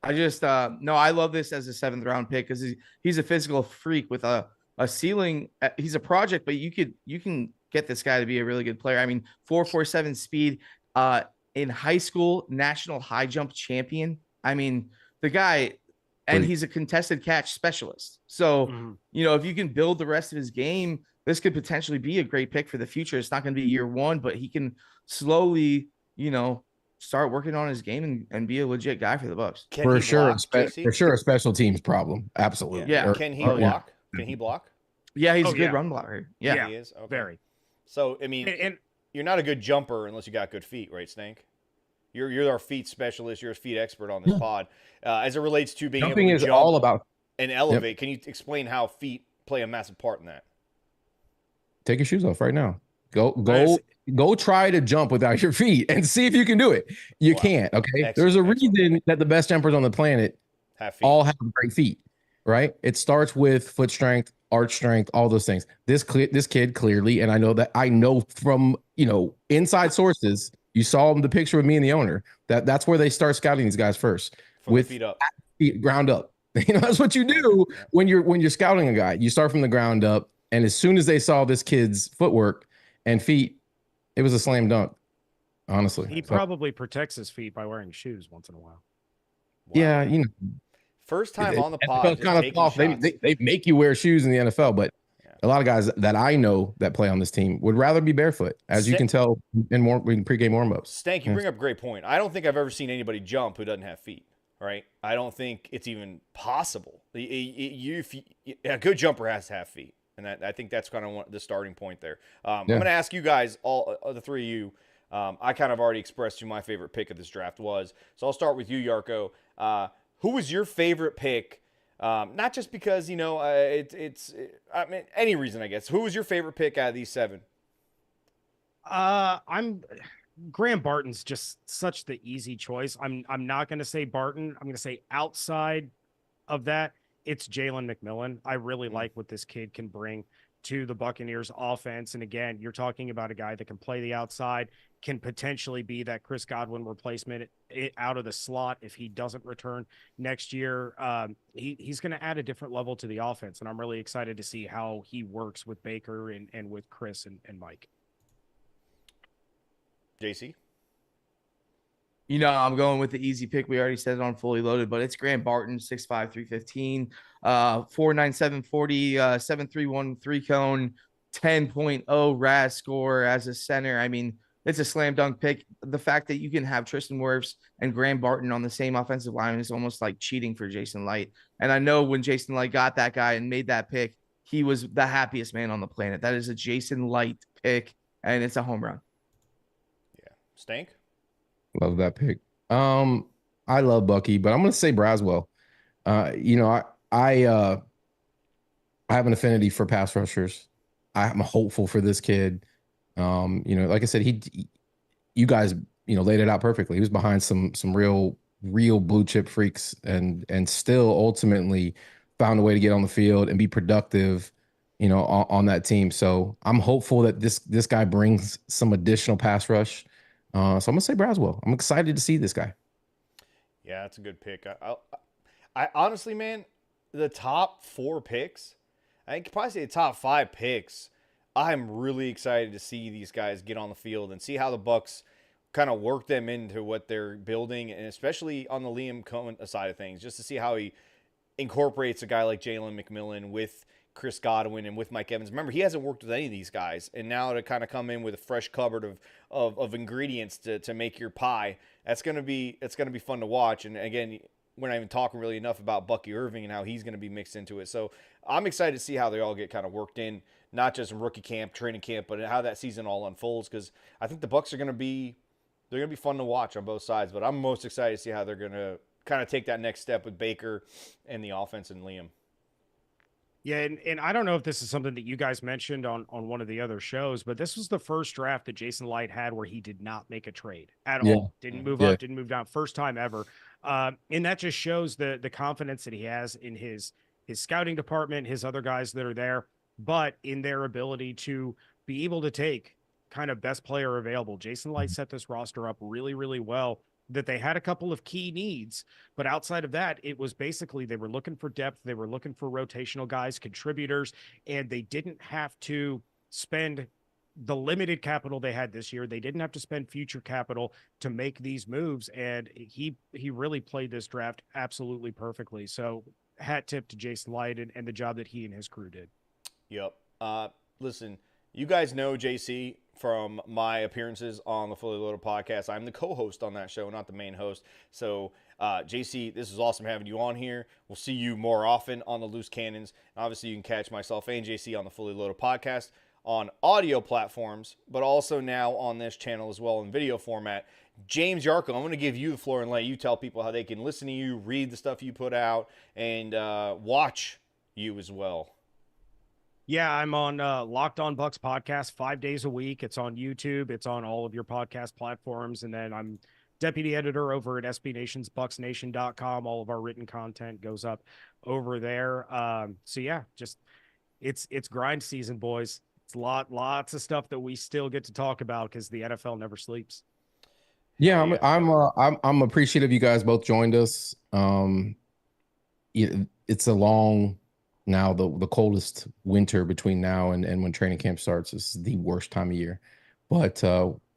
I just I love this as a 7th round pick because he's a physical freak with a ceiling. He's a project, but you can get this guy to be a really good player. I mean, 4.47 speed. In high school, national high jump champion. I mean, the guy, and he's a contested catch specialist. So, if you can build the rest of his game, this could potentially be a great pick for the future. It's not going to be year 1, but he can slowly, start working on his game and be a legit guy for the Bucs. For sure, a special teams problem. Absolutely. Yeah. Can he block? Can he block? Yeah, he's a good run blocker. Yeah, he is. Okay. Very. So, I mean, you're not a good jumper unless you got good feet, right, Stank? You're our feet specialist. You're a feet expert on this pod. As it relates to being Jumping able to is all about and elevate. Can you explain how feet play a massive part in that? Take your shoes off right now. Go try to jump without your feet and see if you can do it. You can't. Okay. Excellent. There's a reason that the best jumpers on the planet all have great feet, right? It starts with foot strength, arch strength, all those things. This kid clearly, and I know from inside sources. You saw the picture with me and the owner. That's where they start scouting these guys first, from with feet up, ground up. That's what you do when you're scouting a guy. You start from the ground up, and as soon as they saw this kid's footwork and feet, it was a slam dunk. Honestly, he probably protects his feet by wearing shoes once in a while. Wow. Yeah, first time on the pod. Kind of off. They make you wear shoes in the NFL, but a lot of guys that I know that play on this team would rather be barefoot, as you can tell in pregame warm-ups. Stank, you bring up a great point. I don't think I've ever seen anybody jump who doesn't have feet, right? I don't think it's even possible. A good jumper has to have feet, and I think that's kind of the starting point there. I'm going to ask you guys, all the 3 of you, I kind of already expressed who my favorite pick of this draft was, so I'll start with you, Yarcho. Who was your favorite pick? Not just because, I mean, any reason, I guess. Who was your favorite pick out of these 7? Graham Barton's just such the easy choice. I'm not going to say Barton. I'm going to say outside of that, it's Jaylen McMillan. I really like what this kid can bring to the Buccaneers offense. And again, you're talking about a guy that can play the outside, can potentially be that Chris Godwin replacement out of the slot if he doesn't return next year. He's going to add a different level to the offense, and I'm really excited to see how he works with Baker and with Chris and Mike. JC? I'm going with the easy pick. We already said it on Fully Loaded, but it's Graham Barton, 6'5", 315, 4.97 40, 7.31 3-cone, 10.0 RAS score as a center. I mean, it's a slam dunk pick. The fact that you can have Tristan Wirfs and Graham Barton on the same offensive line is almost like cheating for Jason Light. And I know when Jason Light got that guy and made that pick, he was the happiest man on the planet. That is a Jason Light pick, and it's a home run. Yeah. Stank? Love that pick. I love Bucky, but I'm going to say Braswell. I have an affinity for pass rushers. I'm hopeful for this kid. Like I said, you guys, laid it out perfectly. He was behind some real blue chip freaks and still ultimately found a way to get on the field and be productive, on that team. So I'm hopeful that this guy brings some additional pass rush So I'm gonna say Braswell. I'm excited to see this guy. Yeah, that's a good pick. I honestly, man, the top 4 picks, I think probably say the top 5 picks. I'm really excited to see these guys get on the field and see how the Bucs kind of work them into what they're building, and especially on the Liam Cohen side of things, just to see how he incorporates a guy like Jaylen McMillan with Chris Godwin and with Mike Evans. Remember, he hasn't worked with any of these guys, and now to kind of come in with a fresh cupboard of ingredients to make your pie, it's gonna be fun to watch. And again, we're not even talking really enough about Bucky Irving and how he's going to be mixed into it. So I'm excited to see how they all get kind of worked in, not just rookie camp, training camp, but how that season all unfolds. Because I think the Bucs are going to be fun to watch on both sides. But I'm most excited to see how they're going to kind of take that next step with Baker and the offense and Liam. Yeah, and I don't know if this is something that you guys mentioned on one of the other shows, but this was the first draft that Jason Light had where he did not make a trade at all. Didn't move up, didn't move down. First time ever. And that just shows the confidence that he has in his scouting department, his other guys that are there, but in their ability to be able to take kind of best player available. Jason Light set this roster up really, really well. That they had a couple of key needs, but outside of that, it was basically they were looking for depth. They were looking for rotational guys, contributors, and they didn't have to spend the limited capital they had this year. They didn't have to spend future capital to make these moves, and he really played this draft absolutely perfectly. So hat tip to Jason Light and the job that he and his crew did. Yep. Listen, you guys know JC from my appearances on the Fully Loaded podcast. I'm the co-host on that show, not the main host. So, JC, this is awesome having you on here. We'll see you more often on the Loose Cannons. Obviously, you can catch myself and JC on the Fully Loaded podcast on audio platforms, but also now on this channel as well in video format. James Yarcho, I'm going to give you the floor and let you tell people how they can listen to you, read the stuff you put out, and watch you as well. Yeah, I'm on Locked On Bucs podcast 5 days a week. It's on YouTube. It's on all of your podcast platforms. And then I'm deputy editor over at SB Nation's BucsNation.com. All of our written content goes up over there. So yeah, just it's grind season, boys. It's lots of stuff that we still get to talk about because the NFL never sleeps. Yeah, I'm appreciative you guys both joined us. It's a long now the coldest winter between now and when training camp starts. This is the worst time of year, but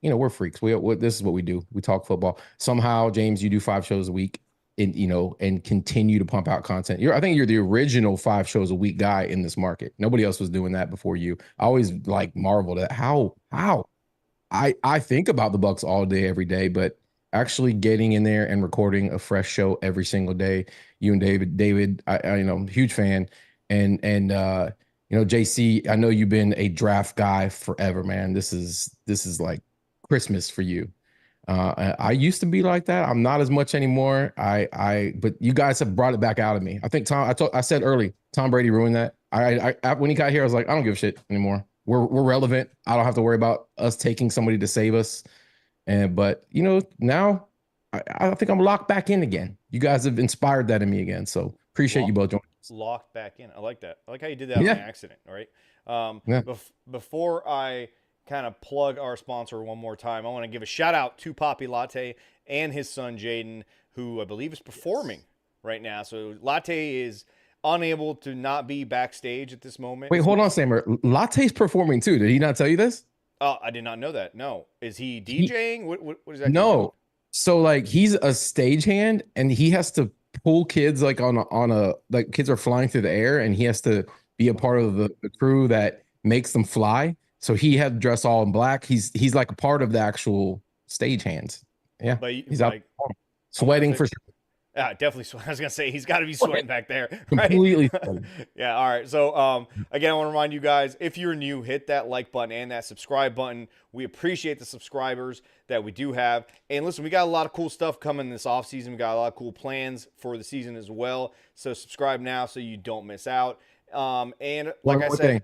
we're freaks. This is what we do. We talk football. Somehow, James, you do 5 shows a week and continue to pump out content. I think you're the original 5 shows a week guy in this market. Nobody else was doing that before you. I always marveled at how I think about the Bucs all day, every day, but actually getting in there and recording a fresh show every single day. You and David, I huge fan. And JC, I know you've been a draft guy forever, man. This is like Christmas for you. I used to be like that. I'm not as much anymore. But you guys have brought it back out of me. I think I said early, Tom Brady ruined that. When he got here, I was like, I don't give a shit anymore. We're relevant. I don't have to worry about us taking somebody to save us. But now I think I'm locked back in again. You guys have inspired that in me again. So appreciate you both joining. Locked back in. I like that. I like how you did that on accident. All right. Before I kind of plug our sponsor one more time, I want to give a shout out to Poppy Latte and his son Jaden, who I believe is performing right now. So Latte is unable to not be backstage at this moment. Wait, hold on, Samer. Latte's performing too. Did he not tell you this? Oh, I did not know that. No. Is he DJing? What is that? No. So he's a stagehand and he has to pull kids kids are flying through the air and he has to be a part of the crew that makes them fly. So he had to dress all in black. He's like a part of the actual stagehands. Yeah. But he's out sweating for sure. Yeah, definitely. I was gonna say he's got to be sweating back there, right? Completely. Yeah. All right. So, again, I want to remind you guys: if you're new, hit that like button and that subscribe button. We appreciate the subscribers that we do have. And listen, we got a lot of cool stuff coming this offseason. We got a lot of cool plans for the season as well. So subscribe now so you don't miss out. And like I said,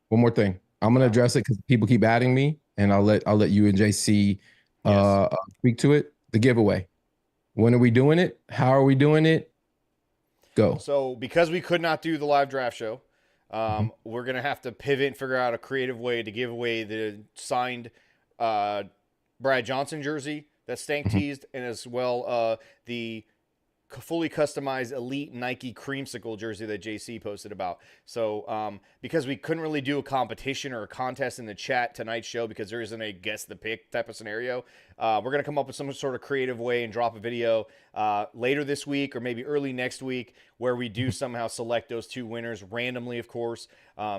one more thing. I'm gonna address it because people keep adding me, and I'll let you and JC speak to it. The giveaway. When are we doing it? How are we doing it? Go. So because we could not do the live draft show, we're going to have to pivot and figure out a creative way to give away the signed Brad Johnson jersey that Stank teased, and as well the fully customized elite Nike creamsicle jersey that JC posted about. So because we couldn't really do a competition or a contest in the chat tonight's show because there isn't a guess the pick type of scenario, we're going to come up with some sort of creative way and drop a video later this week or maybe early next week where we do somehow select those 2 winners randomly, of course.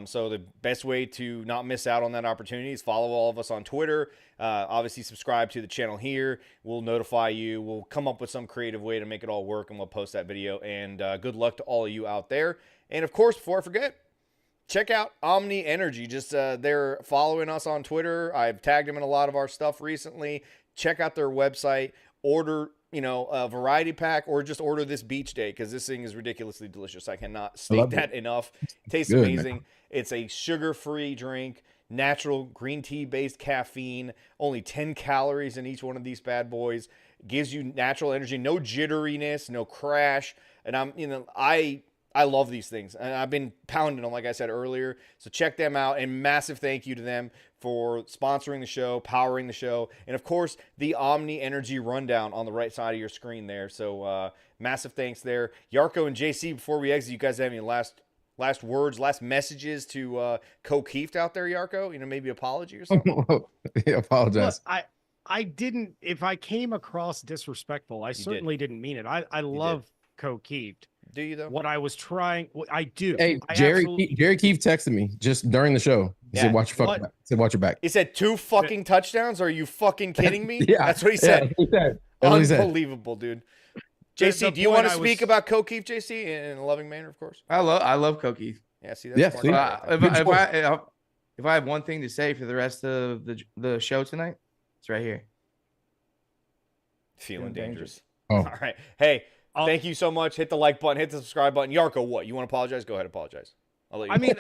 So the best way to not miss out on that opportunity is follow all of us on Twitter. Obviously, subscribe to the channel here. We'll notify you. We'll come up with some creative way to make it all work, and we'll post that video. And good luck to all of you out there. And, of course, before I forget, check out Omni Energy. Just they're following us on Twitter. I've tagged them in a lot of our stuff recently. Check out their website. Order a variety pack, or just order this beach day because this thing is ridiculously delicious. I cannot state that enough. It tastes amazing. Man. It's a sugar-free drink, natural green tea-based caffeine, only 10 calories in each one of these bad boys. Gives you natural energy, no jitteriness, no crash. And I love these things. And I've been pounding them, like I said earlier. So check them out. And massive thank you to them for sponsoring the show, powering the show. And, of course, the Omni Energy Rundown on the right side of your screen there. So massive thanks there. Yarcho and JC, before we exit, you guys have any last words, last messages to Co-Keeft out there, Yarcho? Maybe apology or something? Yeah, apologize. Look, I didn't, if I came across disrespectful, I certainly didn't mean it. I love Co-Keeft. Do you, though? What I was trying, I do. Hey, Jerry Keefe texted me just during the show. He said, watch your fucking back. He said, watch your back. He said 2 fucking touchdowns? Are you fucking kidding me? Yeah. That's what he said. Yeah, he said. Unbelievable, dude. JC, do you want to speak about Co-Keeft, JC, in a loving manner, of course? I love Keeft. Yeah, see, that's if I have one thing to say for the rest of the show tonight, it's right here. Feeling dangerous. Oh. All right. Hey, thank you so much. Hit the like button. Hit the subscribe button. Yarcho, what? You want to apologize? Go ahead, apologize. I'll let you.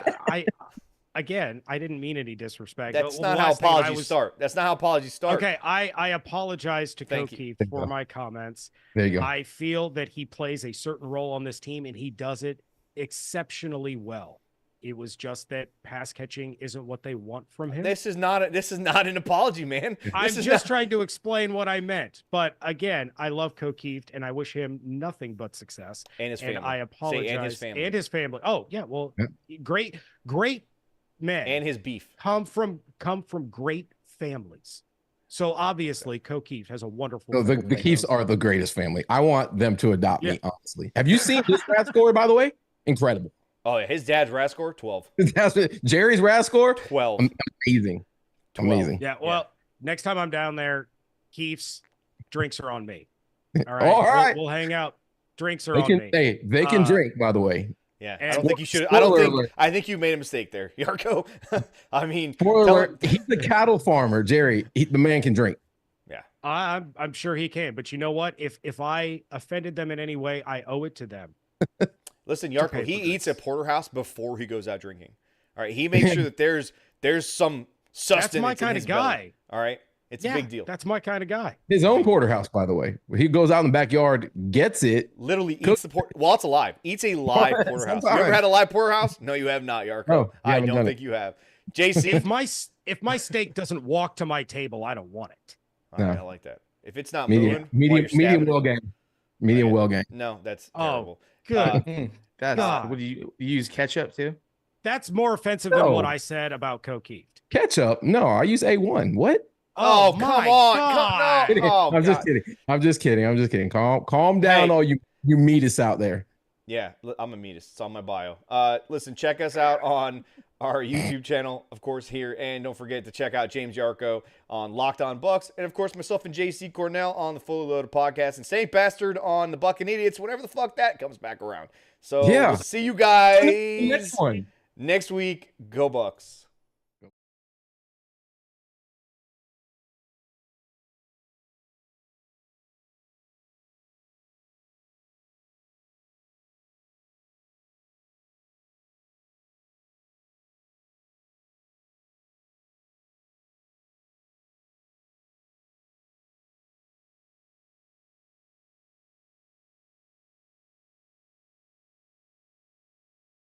I didn't mean any disrespect. That's not how apologies start. That's not how apologies start. Okay, I apologize to Co-Keeft for my comments. There you go. I feel that he plays a certain role on this team, and he does it exceptionally well. It was just that pass catching isn't what they want from him. This is not an apology, man. I'm just trying to explain what I meant. But again, I love Co-Keeft, and I wish him nothing but success. And his family. And I apologize. And his family. And his family. Oh yeah, well, great men. And his beef come from great families. So obviously, Co-Keeft has a wonderful. No, the Keefs are the greatest family. I want them to adopt me. Honestly, have you seen this RAS score? By the way, incredible. Oh, yeah. His dad's RAS score 12. Jerry's RAS score 12. Amazing. 12. Amazing. Yeah. Well, next time I'm down there, Keef's drinks are on me. All right. All right. We'll hang out. Drinks are on me. Hey, they can drink. By the way. Yeah, I don't think you should. I think you made a mistake there, Yarcho. I mean, he's a cattle farmer, Jerry. The man can drink. Yeah, I'm sure he can. But you know what? If I offended them in any way, I owe it to them. Listen, Yarcho, he eats at porterhouse before he goes out drinking. All right, he makes sure that there's some sustenance. That's my kind of guy. Belly. All right, it's a big deal. That's my kind of guy. His own porterhouse, by the way. He goes out in the backyard, gets it. Literally eats the while it's alive. Eats a live porterhouse. You ever had a live porterhouse? No, you have not, Yarcho. No, I don't think you have. JC, if my steak doesn't walk to my table, I don't want it. All right, I like that. If it's not medium well game. Medium well game. No, that's terrible. Good. Would you use ketchup too? That's more offensive than what I said about Co-Keeft. Ketchup? No, I use A1. What? Oh, come on. I'm just kidding. Calm down, all you meatists out there. Yeah, I'm a meatist. It's on my bio. Listen, check us out on our YouTube channel, of course, here. And don't forget to check out James Yarcho on LockedOnBucs. And, of course, myself and JC Cornell on the Fully Loaded Podcast. And Stank Bastard on the Buccaneers, whenever the fuck that comes back around. So we'll see you guys next week. Go Bucs.